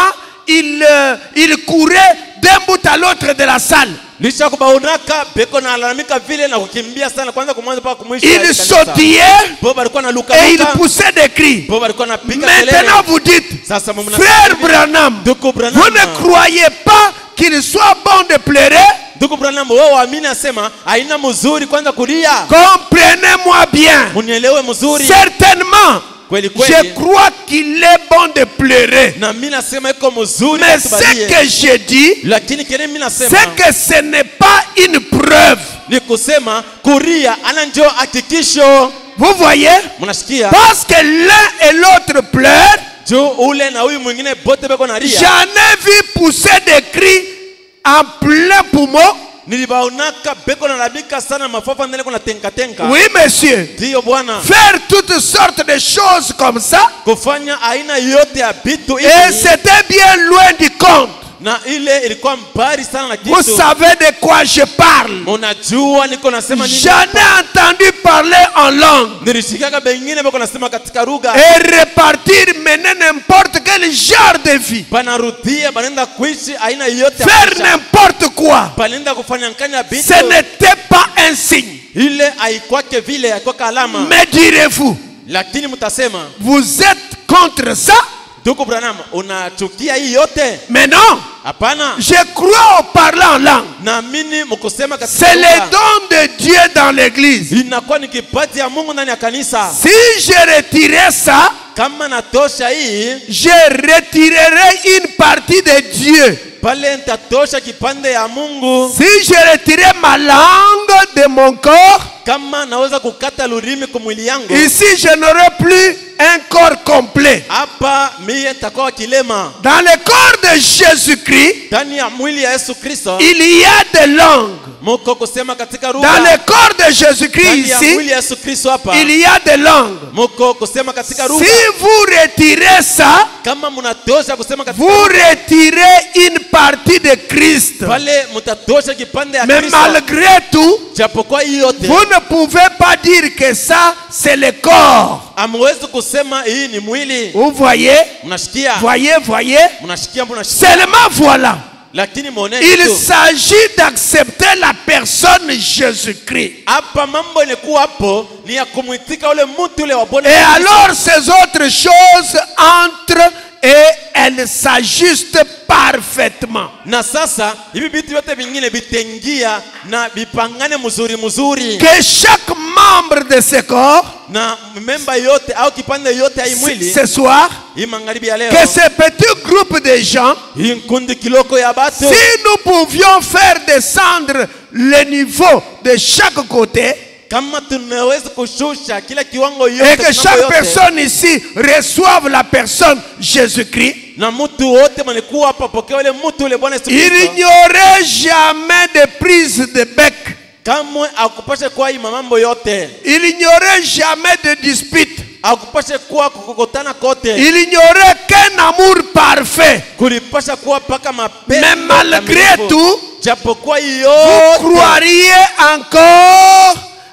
ils couraient d'un bout à l'autre de la salle. Lisha kubaonaka beko na alalamika vile na kukimbia sana kwanza kumwanza mpaka kumwisho. Ils sautillaient Po balikuwa na luka et ils luka. poussaient des cris. Po balikuwa na pika kelele. Maintenant vous dites, Sasa mumna frère Branham, Ndugu Branham. vous ne croyez pas qu'il soit bon de pleurer? Ndugu Branham, wewe waamini asema haina mzuri kwanza kulia. Comprenez-moi bien. Munielewe mzuri. Certainement, Kweli je kweli. crois qu'il est bon de pleurer. Na mimi nasema iko mzuri Mais ce kutubalie. que je dis, Lakini kile mimi nasema c'est que ce n'est pas une preuve. ni kusema kuria ana njoo hakikisho. Vous voyez? Mnasikia? Parce que l'un et l'autre pleurent, Jo ule na huyu mwingine bote beko na ria. j'en ai vu pousser des cris en plein poumon. Nilibaonaka beko na labika sana mafafa ndele kuna tenka. Oui, monsieur. Ndio bwana. Faire toutes sortes de choses comme ça, Kufanya aina yote ya vitu et hivi. c'était bien loin du compte. Na ile ilikuwa mbali sana na Vous kitu. savez de quoi je parle. Unajua niko nasema nini? J'en ai entendu parler en langue nilishikaka bengine bako nasema katika lugha et repartir mener n'importe quel genre de vie, banarudia banenda kuishi aina yote faire n'importe quoi. banenda kufanya nkanya bitu. Ce n'était pas un signe. Ile haikwake vile, haikwaka alama. Mais direz-vous, Lakini mtasema, vous êtes contre ça? Ndugu Branham, unachukia hii yote? Mais non. Hapana. Je crois au parlant en langue. Naamini mkusema katika C'est lugha. le don de Dieu dans l'église. Inakuwa ni kipaji ya Mungu ndani ya kanisa. Si je retirais ça, kama natosha hii, je retirerai une partie de Dieu. Pale nitatosha kipande ya Mungu. Si je retirais ma langue de mon corps, kama naweza kukata lurimi kwa mwili yangu, ici je n'aurai plus un corps complet. Hapa mimi nitakuwa kilema. Dans le corps de Jésus-Christ, ndani ya mwili ya Yesu Kristo, il y a des langues. Moko kusema katika lugha. Dans le corps de Jésus-Christ ici, il y a des langues. Moko kusema katika lugha. Si vous retirez ça, kama mnatosha kusema katika vous retirez une partie de Christ. Pale mtatosha kipande ya Mais Kristo. malgré tout, japokuwa hii yote, vous ne pouvez pas dire que ça c'est le corps. Amwezi kusema hii ni mwili. Vous voyez? Mnashikia? Voyez? Mnashikia, mnashikia. Seulement voilà. Lakini muone il s'agit d'accepter la personne Jésus-Christ. Hapa mambo ilikuwa hapo ni ya kumwitika ule mtu ule wa Bwana. Et alors ces autres choses entrent et elles s'ajustent parfaitement. Na sasa hivi vitu vyote vingine vitengia na vipangane mzuri. Que chaque membre de ce corps, na memba yote au kipande yote ya mwili, ce soir, hii magharibi ya leo, que ce petit groupe de gens, hii kundi kiloko ya batu, si nous pouvions faire descendre le niveau de chaque côté, kama tunaweza kushusha kila kiwango et yote, que chaque personne ici reçoive la personne Jésus-Christ, na mtu wote mlikuwa hapa pokea ule mtu ule Bwana Yesu Kristo, il n'y aurait jamais de prise de bec. Kamwe akupashe kwa hii mambo yote. Il n'y aurait jamais de dispute. Akupashe kwa kukokotana kote. Il n'y aurait qu'un amour parfait. Kulipasha kuwa paka mapenzi. Mais malgré tout, japokuwa vous croiriez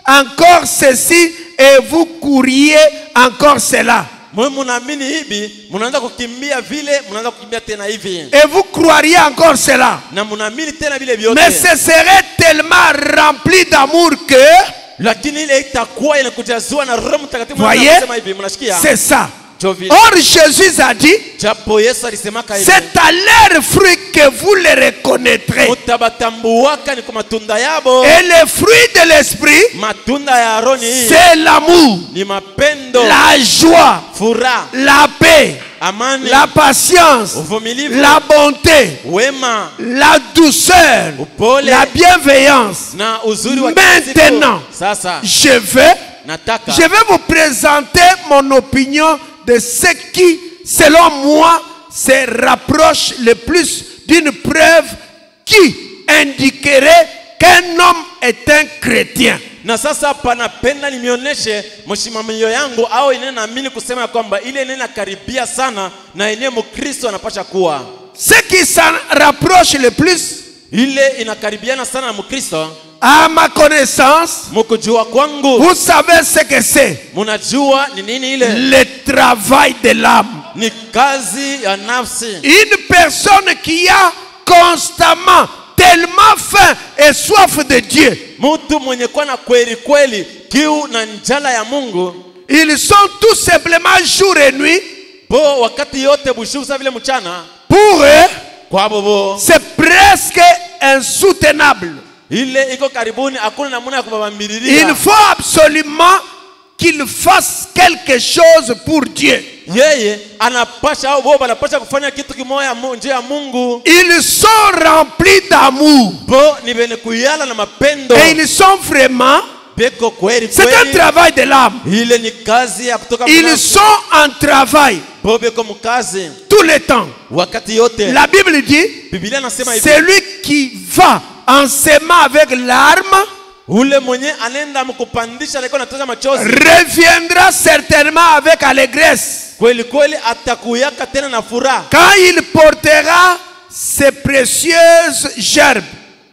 encore ceci et vous courriez encore cela. Munaamini hivi, mnaanza kukimbia vile, mnaanza kukimbia tena hivi. Et vous croiriez encore cela. Na mnaamini tena vile vyote. Mais ce serait tellement rempli d'amour que, lakini ile itakuwa inakujazwa na Roho Mtakatifu. Anasema hivi, mnasikia? C'est ça. Or Jésus a dit, c'est à leurs fruits que vous les reconnaîtrez. Et le fruit de l'esprit, c'est l'amour, la joie, la paix, la patience, la bonté, la douceur, la bienveillance. Maintenant, je vais vous présenter mon opinion de ce qui, selon moi, se rapproche le plus d'une preuve qui indiquerait qu'un homme est un chrétien. Na sasa panapenda nionyeshe mshimamio yangu au ine naamini kusema kwamba ile nena karibia sana na ine Mkristo anapasha kuwa. Ce qui s'en rapproche le plus, ile inakaribiana sana na Mkristo, à ma connaissance, vous savez ce que c'est. Le travail de l'âme. Une personne qui a constamment tellement faim et soif de Dieu. Ils sont tout simplement jour et nuit. Pour eux, c'est presque insoutenable. Il faut absolument qu'il fasse quelque chose pour Dieu. Ils sont remplis d'amour. Et ils sont vraiment, c'est un travail de l'âme. Ils sont en travail tout le temps. La Bible dit, celui qui va en s'aimant avec l'arme reviendra certainement avec allégresse quand il portera ses précieuses gerbes.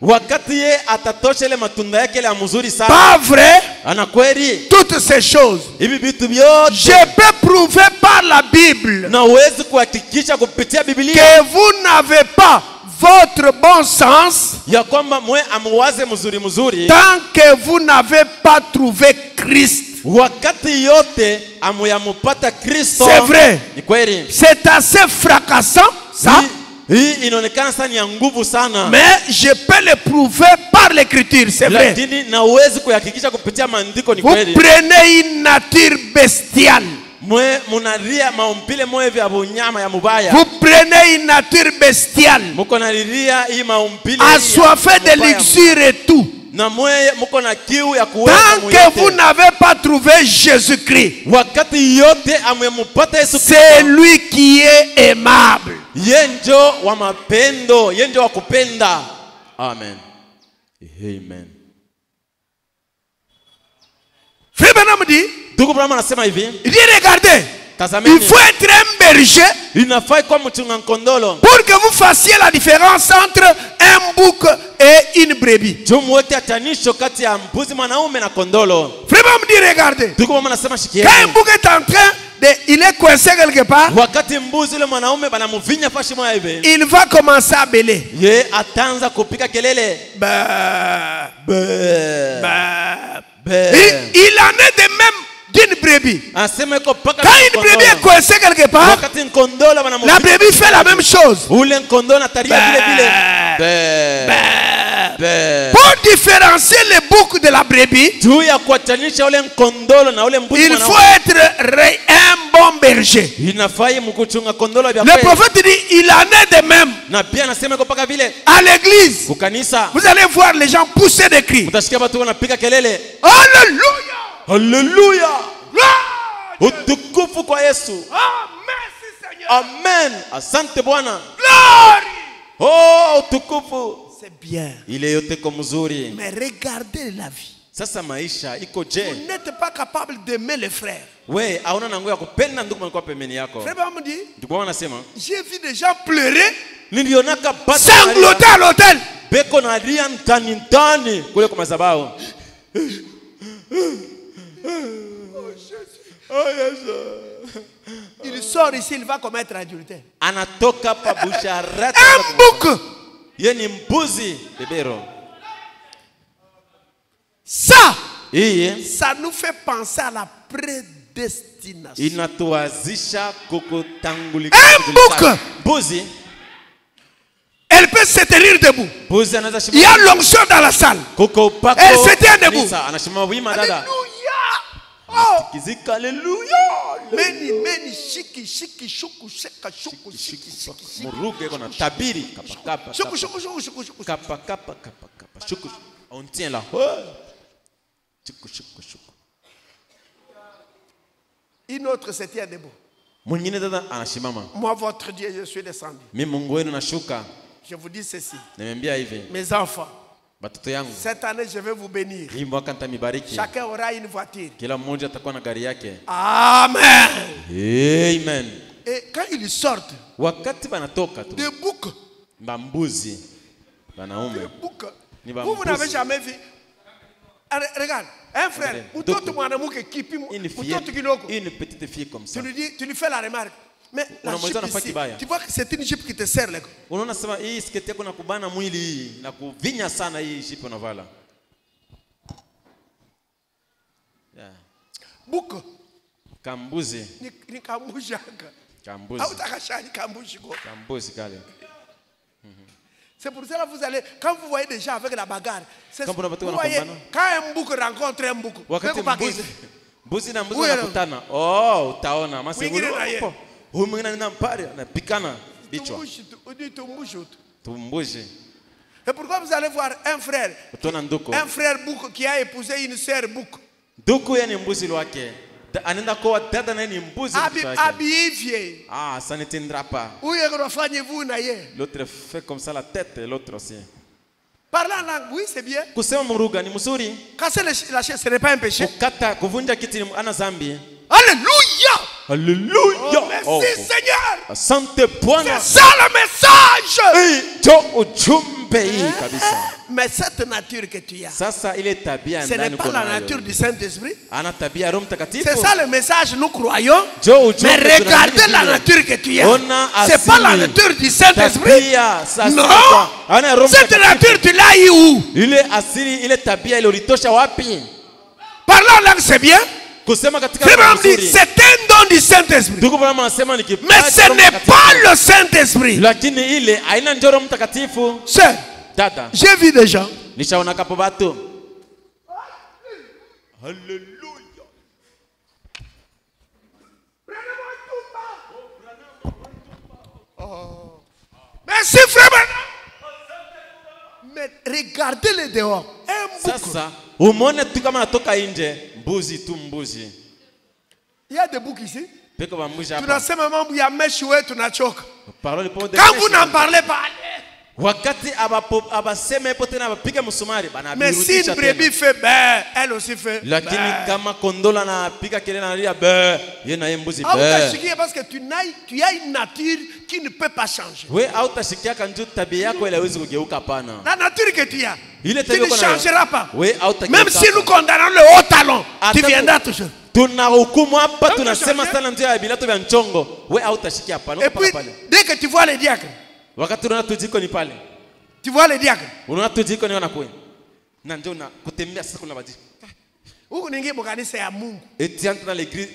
wakati ye atatosha ile matunda yake ile mzuri sana. Pas vrai? Ana kweli Toutes ces choses, hivi vitu vyote je peux prouver par la Bible na uwezi kuhakikisha kupitia Biblia que vous n'avez pas votre bon sens ya kwamba mwe amuwaze mzuri tant que vous n'avez pas trouvé Christ. wakati yote amuyamupata Kristo. C'est vrai. Ni kweli. C'est assez fracassant, ça. Hii inaonekana sana ni ya nguvu sana. Mais je peux le prouver par l'écriture, c'est vrai. Lakini na uwezi kuhakikisha kupitia maandiko. Ni Vous kweli. prenez une nature bestiale. Mwe munaria maumbile mwe vya bunyama ya mubaya. Vous prenez une nature bestiale. Muko naliria hii maumbile Assoiffé de luxure et tout. na mwe muko na kiu ya kuweka Tant que vous n'avez pas trouvé Jésus-Christ, wakati yote amemupata Yesu Kristo, c'est lui qui est aimable. yenjo wa mapendo, yenjo wa kupenda. Amen. Amen. Frère Branham dit, Ndugu Branham anasema hivi, il dit regardez, tazameni, il faut être un berger inafai kwa mchunga kondolo pour que vous fassiez la différence entre un bouc et une brebis. jumuweke atanisho kati ya mbuzi mwanaume na kondolo. Frère Branham dit regardez, Ndugu Branham anasema shikieni, quand un bouc est en train de, il est coincé quelque part, wakati mbuzi yule mwanaume banamuvinya fashi moya hivi, il va commencer à bêler. ye ataanza kupika kelele. Bah, Be. bah. Be. Il en est de même d'une brebis. Anasema iko paka Quand une brebis est coincée quelque part, wakati nkondolo la banamuvinya, brebis fait la même chose. ule nkondolo nataria vile vile. Bah. Be. Be. Pour différencier le bouc de la brebis, Juu ya kuachanisha ule nkondolo na ule mbuzi il faut mwanaume, être un bon berger. inafai mkuchunga kondolo vya Le kweli. prophète dit, il en est de même. Na pia anasema iko paka vile À l'église, kukanisa vous allez voir les gens pousser des cris. utasikia watu wanapiga kelele. Alléluia! Haleluya! Gloire! Utukufu kwa Yesu. Ah, merci Seigneur! Amen. Asante Bwana. Gloire! Oh, utukufu. C'est bien. Ile yote kwa mzuri. Mais regardez la vie. Sasa maisha iko je? Vous n'êtes pas capable d'aimer les frères. We, hauna na nguvu ya kupenda ndugu mlikuwa pembeni yako. Frère Branham dit, Ndugu wangu anasema, j'ai vu des gens pleurer, nilionaka bata sangloter à l'hôtel. beko na lia ntani kule kwa madhabahu. Il sort ici, il va commettre adultère. Anatoka hapa busharati. Un bouc. Ye ni mbuzi bebero. Ça, Hii ça nous fait penser à la prédestination. inatuwazisha kukutangulika. Mbuzi. Mbuzi. Elle peut se tenir debout. Mbuzi anaweza Il y shimama. a l'onction dans la salle. Kuko upako. Elle se tient debout. Kanisa, anashimama wima dada. Alléluia. Oh. Kizika haleluya. Meni, shiki, shuku, sheka, shuku, shiki. Muruge kona tabiri kapa. Shuku. Kapa. Shuku. On tient là. Shuku. Une autre se tient debout. Mwingine dada anashimama. Moi, votre Dieu, je suis descendu. Mimi Mungu wenu nashuka. Je vous dis ceci. Nimeambia hivi. Mes enfants, Batoto yangu. cette année, je vais vous bénir. Hii mwaka nitamibariki. Chacun aura une voiture. Kila mmoja atakuwa na gari yake. Amen. Amen. Et quand ils sortent, Wakati banatoka tu. des boucs, Bambuzi. Banaume. Ni ba vous mbuzi. n'avez jamais vu. Regarde, un frère, Une petite fille comme ça. tu lui fais la remarque. Mais la jupe ici, tu vois que c'est une jupe qui te serre les. Unaona sema hii sketi yako nakubana mwili hii na kuvinya sana hii jipo unavala. Yeah. Buko. Kambuzi. Ni kambujanga. Kambuzi. Au takashani kambushiko. Kambuzi kale. C'est pour ça que vous allez, quand vous voyez des gens avec la bagarre, c'est vous voyez, quand un bouc rencontre un bouc, wakati mbuzi na mbuzi wanakutana, oh, utaona maseguru hapo. Huyu mwingine anaenda mpare anapikana bichwa. Tumbuzi. Et pourquoi vous allez voir un frère bouc qui a épousé une sœur bouc. Nduku yeye ni mbuzi wake. Anaenda kwa dada naye ni mbuzi wake. Habillé. Ah, ça ne tiendra pas. L'autre fait comme ça la tête et l'autre aussi. Parler en langue, oui, c'est bien. Kusema muruga ni mzuri. Casser la chaise, ce n'est pas un péché. Kukata kuvunja kiti ni ana zambi. Alléluia. Alléluia. Oh, merci Seigneur. Asante Bwana. C'est ça le message. Jo ujumbe kumbe hii kabisa. Mais cette nature que tu as, Sasa ile tabia ce n'est ndani pas la nature du Saint-Esprit. ana tabia Roho Mtakatifu. C'est ça le message, nous croyons. Jo, Mais regardez la nature que tu as. Ona C'est pas la asili. nature du Saint-Esprit. Tabia sasa Non. kwa- ana Roho Cette Mtakatifu. nature, tu l'as eu où? Ile asili ile tabia ile ulitosha wapi? Parlons en langue, c'est bien. Kusema katika Frère Branham dit, nzuri. c'est un don du Saint-Esprit. Ndugu Branham anasema ni kipaji Mais cha ce Roho n'est Mtakatifu. pas le Saint-Esprit. Lakini ile haina ndio Roho Mtakatifu. Sœur, Dada, j'ai vu des gens. nishaona kapo batu. Merci, frère Branham. Mais regardez les dehors. Un bouc. Sasa umone tu kama natoka nje, mbuzi tu mbuzi. Il y a des boucs ici. Peko ba mbuzi hapa. Tunasema mambo ya meshwe tunachoka. Parole pour Quand vous n'en parlez pas, allez. wakati abaseme hapo tena abapiga msumari bana Mais si une brebis fait ben, elle aussi fait lakini ben. kama kondola anapiga kelele analia be yeye na yeye mbuzi Ah, vous be t'achèquez parce que tu as une nature qui ne peut pas changer. we au tashikiaka njoo tabia yako ile haiwezi kugeuka pana La nature que tu as, ile tu ne tabia changeras pas. we au Même si nous condamnons le haut talon, tu Attends. viendras toujours. tunahukumu hapa Hautachanger. tunasema sana ndio ya bilato vya nchongo we au tashikia hapa Et puis, dès que tu vois les diacres, wakati unaona tujiko ni pale tu vois les diacres. unaona tujiko ni wanakuwa na ndio na kutembea sasa kuna maji Huku ningi mukanisa ya Mungu. et tu entres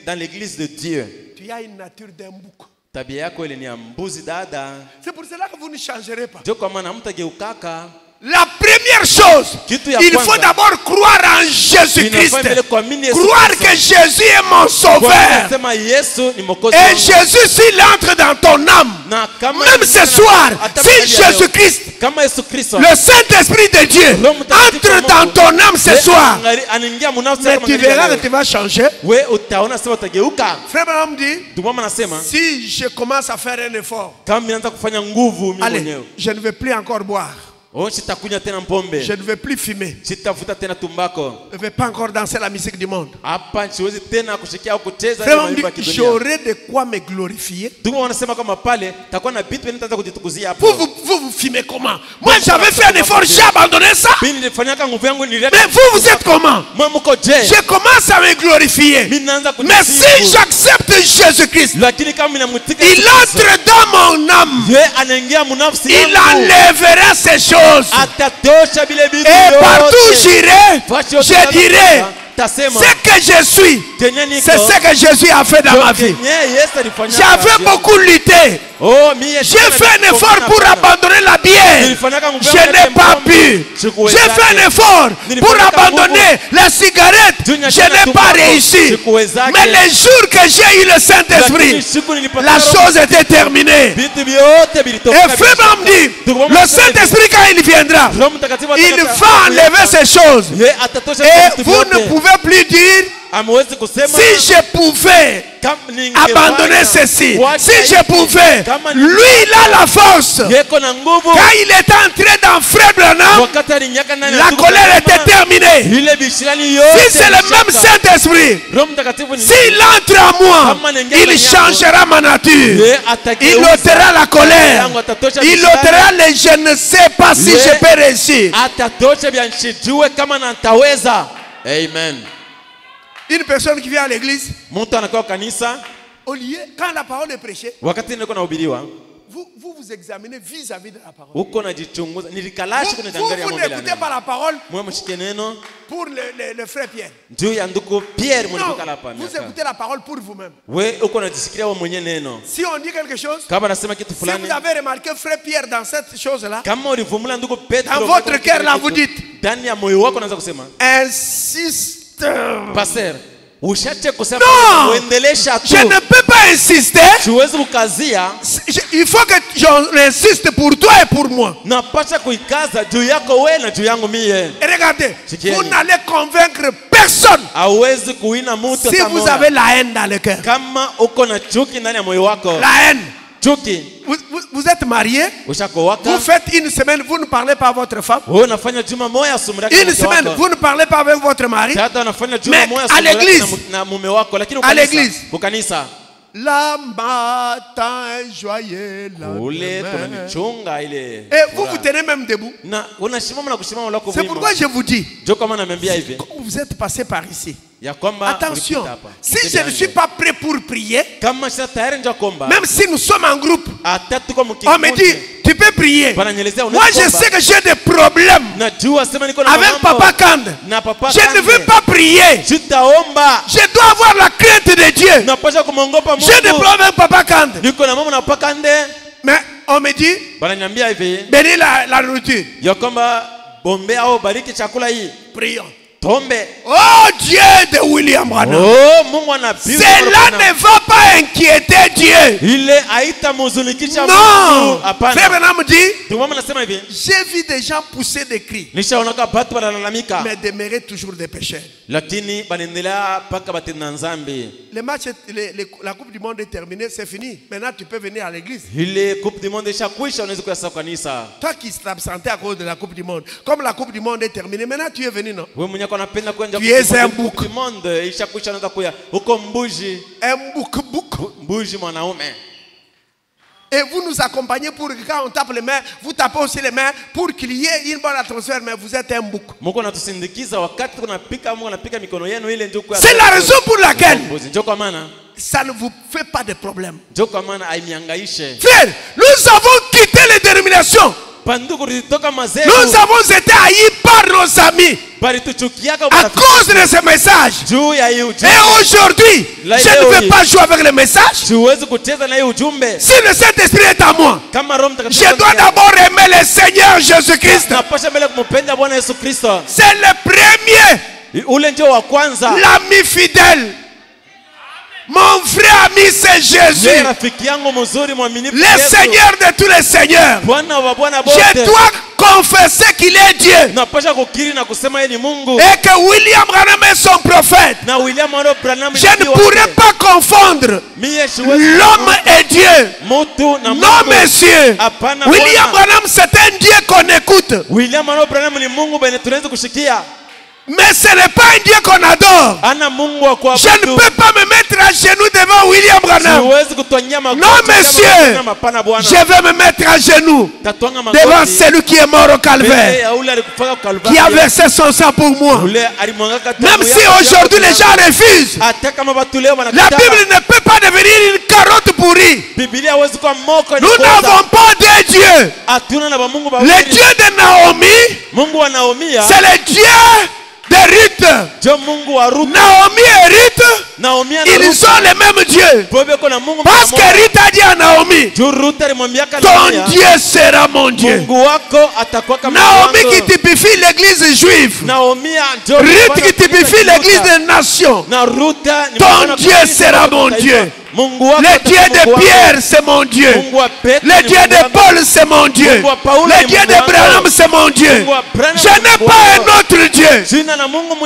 dans l'église de Dieu Tu as une nature d'un bouc. tabia yako ile ni ya mbuzi dada C'est pour cela que vous ne changerez pas. ndio kwa maana mtageukaka La première chose, Kitu ya il kwanza. faut d'abord croire en Jésus-Christ. Inafaa mbele kuamini Yesu Croire Kristo. que Jésus est mon sauveur. sema Yesu ni mwokozi Et wangu. Jésus, s'il entre dans ton âme, Na kama même ce soir, hata si mahali ya leo, Jésus-Christ, kama Yesu Kristo le Saint-Esprit de Dieu, Roho Mtakatifu entre wa dans Mungu, ton âme ce soir, anaingia mnafsi mais yako tu magharibi ya verras leo. que tu vas changer. We utaona sema utageuka. Frère Branham dit, Tumama nasema si je commence à faire un effort, kama ninaanza kufanya nguvu mimi allez, mwenyewe. je ne vais plus encore boire. Oh, sitakunywa tena pombe. Je ne vais plus fumer. Sitafuta tena tumbako. Je ne vais pas encore danser la musique du monde. Hapa siwezi tena kushikia au kucheza Frère ile Branham maimbo ya dit, kidunia. j'aurai de quoi me glorifier. Tungo wanasema kama pale takuwa na vitu nitaanza kujitukuzia hapo. Vous fumez comment? Moi, j'avais fait un effort, j'ai abandonné ça. Mimi nilifanyaka nguvu yangu niliacha. Mais vous êtes comment? Mwa mko je? Je commence à me glorifier. Mimi naanza Mais si kujisifu. j'accepte Jésus-Christ, Lakini kama ninamtika il entre dans mon âme. ye anaingia mnafsi Il yangu. enlèvera ces choses. Atatosha bile vitu Et partout où yote. j'irai, Fasi yote je dirai, tasema ce que je suis, kenye niko. c'est ce que Jésus a fait dans ma vie. Kenye Yesu alifanya. J'avais beaucoup lutté. Oh, mie J'ai fait un effort pour abandonner la bière. Je n'ai pas pu. J'ai fait un effort pour abandonner la cigarette. Je n'ai pas réussi. Mais les jours que j'ai eu le Saint-Esprit, la chose était terminée. Et frère Branham dit, le Saint-Esprit quand il viendra, il va enlever ces choses. Et vous ne pouvez plus dire, si je pouvais abandonner ceci, si je pouvais, lui il a la force. Quand il était entré dans Frère Branham, la colère était terminée. Si c'est le même Saint-Esprit, s'il entre en moi, il changera ma nature. Il ôtera la colère. Il ôtera les je ne sais pas si je peux réussir. Amen. Une personne qui vient à l'église, Mtu anakuwa kanisa au lieu, quand la parole est prêchée, wakati niko nahubiriwa vous examinez vis-à-vis de la parole. huko najichunguza nilikalashi kuna jangaria Vous mbele n'écoutez pas la parole mwe mshike neno pour le frère Pierre. juu ya ndugu Pierre Non, mlikala hapa vous écoutez la parole pour vous-même. we huko najisikia wewe mwenye neno Si on dit quelque chose, kama nasema kitu si fulani vous avez remarqué frère Pierre dans cette chose-là, kama ulivumula ndugu Petro dans votre cœur là, vous dites, ndani ya moyo wako unaanza kusema insiste. pastor ushache kusema Non, uendelesha tu je ne peux pas insister. siwezi kukazia Il faut que j'insiste pour toi et pour moi. napasha kuikaza juu yako we na juu yangu mie Et regardez, Sikieni. vous n'allez convaincre personne hauwezi kuina mtu si hata vous mmoja. avez la haine dans le cœur. kama uko na chuki ndani ya moyo wako La haine. chuki Vous êtes marié, ushakowaka vous faites une semaine, vous ne parlez pas à votre femme. wewe unafanya juma moja sumraki Une semaine, vous ne parlez pas avec votre mari. hata unafanya juma Mais moja à sumraki l'église, na mume wako lakini à l'église, ukanisa La matin joyeux Ule tunanichunga ile. Et vous vous tenez même debout. Na unasimama na kusimama lako C'est pourquoi je vous dis, Ndio kama naambia hivi. quand vous êtes passé par ici, Ya kwamba attention, si je ne suis pas prêt pour prier, kama sasa tayari ndio kuomba. même si nous sommes en groupe, Atatu kwa on me dit, tu peux prier. Moi je sais que j'ai des problèmes avec Papa Kande. Je ne veux pas prier. Je dois avoir la crainte de Dieu. J'ai des problèmes avec Papa Kande. Mais on me dit, bénis la nourriture. Prions. Oh Dieu de William Branham. Cela ne va pas inquiéter Dieu. Non. Frère Branham dit, j'ai vu des gens pousser des cris, mais demeurer toujours des pécheurs. Les matchs, la Coupe du Monde est terminée, c'est fini. Maintenant tu peux venir à l'église. Toi qui t'absentais à cause de la Coupe du Monde, comme la Coupe du Monde est terminée, maintenant tu es venu, non? Tu es un bouc. Un bouc. Et vous nous accompagnez pour que quand on tape les mains, vous tapez aussi les mains pour qu'il y ait une bonne atmosphère, mais vous êtes un bouc. C'est la raison pour laquelle ça ne vous fait pas de problème. Frère, nous avons quitté les dénominations. Nous avons été haïs par nos amis à cause de ces messages. Et aujourd'hui, je ne veux pas jouer avec les messages. Si le Saint-Esprit est à moi, je dois d'abord aimer le Seigneur Jésus-Christ. C'est le premier, l'ami fidèle. Mon frère ami, c'est Jésus, le Seigneur de tous les seigneurs. Je dois confesser qu'il est Dieu et que William Branham est son prophète. Je ne pourrais pas confondre l'homme et Dieu. Non, monsieur. William Branham, c'est un Dieu qu'on écoute. Mais ce n'est pas un Dieu qu'on adore. Je ne peux pas me mettre à genoux devant William Branham. Non, monsieur. Je vais me mettre à genoux devant celui qui est mort au calvaire, qui a versé son sang pour moi. Même si aujourd'hui les gens refusent, la Bible ne peut pas devenir une carotte pourrie. Nous n'avons pas de Dieu. Le Dieu de Naomi, c'est le Dieu de Ruth. Naomi et Ruth, ils sont les mêmes dieux. Parce que Ruth a dit à Naomi, ton Dieu sera mon Dieu. Naomi qui typifie l'église juive, Ruth qui typifie l'église des nations. Ton Dieu sera mon Dieu. Le Dieu de Pierre, c'est mon Dieu. Le Dieu de Paul, c'est mon Dieu. Le Dieu de Branham, c'est mon Dieu. Je n'ai pas un autre Dieu.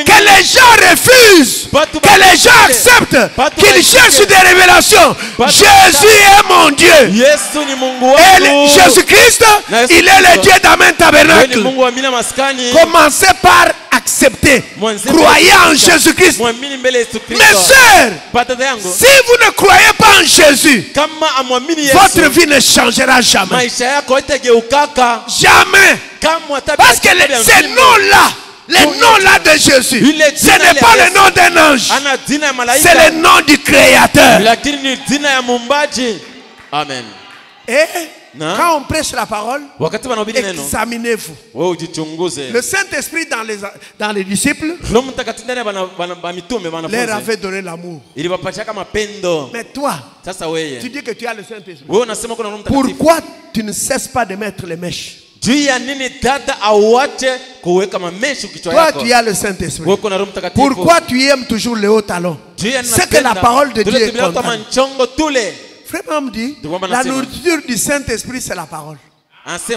Que les gens refusent, que les gens acceptent, qu'ils cherchent des révélations. Jésus est mon Dieu. Et Jésus-Christ, il est le Dieu d'Amen Tabernacle. Commencez par accepter, croyez en Jésus-Christ. Mes sœurs, si vous ne croyez pas en Jésus, votre vie ne changera jamais. Jamais. Parce que ces noms-là, les noms-là de Jésus, ce n'est pas le nom d'un ange, c'est le nom du Créateur. Amen. Et quand on prêche la parole, examinez-vous. Le Saint-Esprit dans les disciples leur avait donné l'amour. Mais toi, tu dis que tu as le Saint-Esprit. Pourquoi tu ne cesses pas de mettre les mèches? Toi, tu as le Saint-Esprit. Pourquoi tu aimes toujours les hauts talons? C'est que la parole de Dieu est constante. Frère me dit, la nourriture du Saint-Esprit, c'est la parole. C'est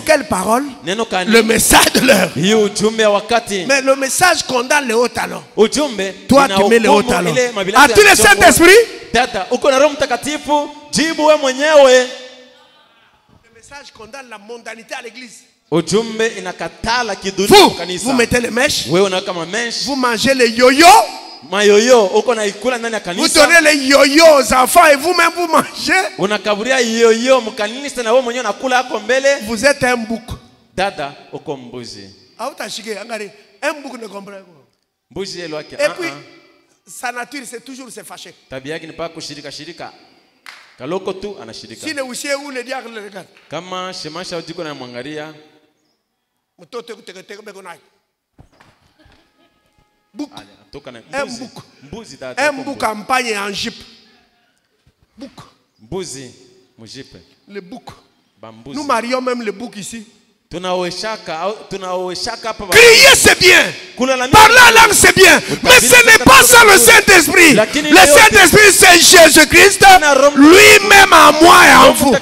quelle parole? Le message de l'heure. Mais le message condamne les hauts talons. Toi, tu mets les hauts talons. As-tu le Saint-Esprit? Le message condamne la mondanité à l'église. Vous mettez les mèches, vous mangez les yo-yo, mayoyo uko na ikula ndani ya Vous kanisa. donnez les yo-yo aux enfants et vous-même vous mangez. Unakaburia yoyo mkanisa na wewe mwenyewe unakula hapo mbele. Vous êtes un bouc. Dada uko mbuzi. Un bouc ne comprend pas. Mbuzi yelo yake. Et puis, sa nature, c'est toujours se fâcher. Tabia yake ni pa kushirika. Kaloko tu anashirika. Si le huissier ou le diable le regarde. Kama shemasha ujiko na mwangalia. Bouc. Un bouc. Mbuzi dada. Un bouc en pagne et en jupe. Bouc. Mbuzi mujipe. Le bouc. Bambuzi. Nous marions même le bouc ici. Crier c'est bien. Parler en langue c'est bien. Mais ce n'est pas ça le Saint-Esprit. Le Saint-Esprit c'est Jésus-Christ. Lui-même en moi et en vous.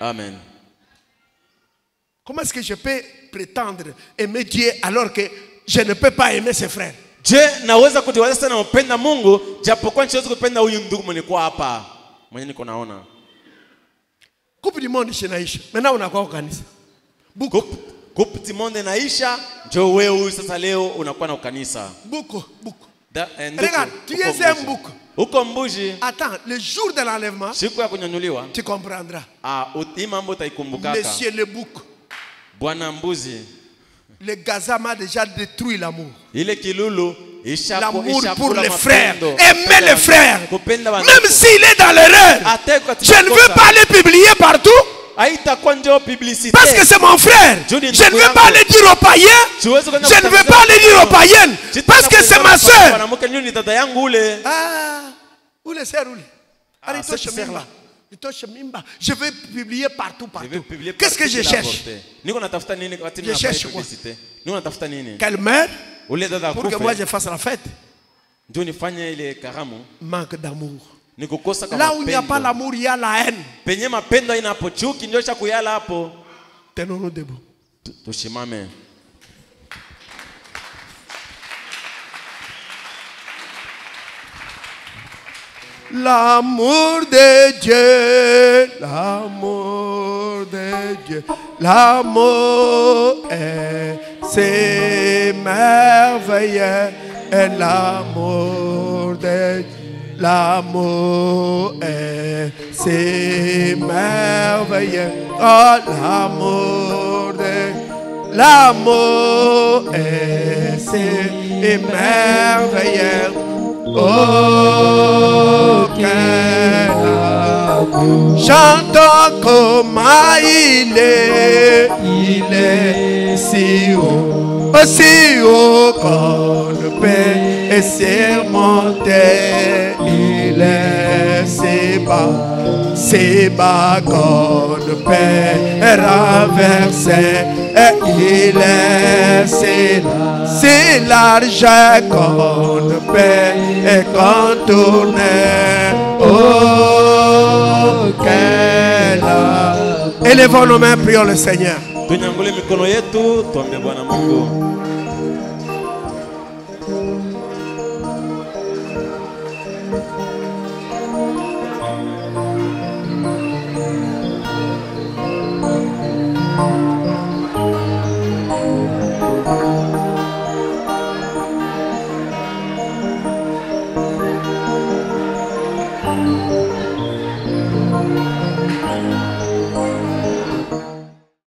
Amen. Comment est-ce que je peux prétendre aimer Dieu alors que je ne peux pas aimer ses frères? Je naweza kujiweza sana upenda Mungu japokuwa siwezi kupenda huyu ndugu mwenye kwa hapa. Mwenye niko naona. Coupe du monde chez Naïcha. Maintenant on a quoi au kanisa? Coupe du monde naisha, ndio wewe sasa leo unakuwa na kanisa. Buko. Regarde, tu es un bouc. Uko mbuji. Attends, le jour de l'enlèvement, siku ya kunyanyuliwa, tu comprendras. Hii mambo utaikumbuka. Monsieur le bouc. Bwana mbuzi. Le Gaza m'a déjà détruit l'amour. Ile kilulu l'amour pour les frères. Aimer les frères. Même s'il est dans l'erreur. Je ne veux pas le publier partout. Parce que c'est mon frère. Je ne veux pas le dire aux païens. Je ne veux pas le dire aux païennes. Parce que c'est ma soeur. Ah, où les sœurs? Je veux publier partout. Qu'est-ce que je cherche? Je cherche quoi? Qu'elle meure pour que moi je fasse la fête. Manque d'amour. Là où il n'y a pas l'amour, il y a la haine. Tenons-nous debout. L'amour de Dieu, l'amour de Dieu, l'amour est si merveilleux, et l'amour de Dieu, l'amour est si merveilleux, oh l'amour est si merveilleux. Oh, quel amour. Chantons comment il est si haut qu'on ne peut surmonter. Il est si bas qu'on ne peut renverser. Et il est si large qu'on ne peut contourner. Oh, quel amour. Élevons nos mains, prions le Seigneur.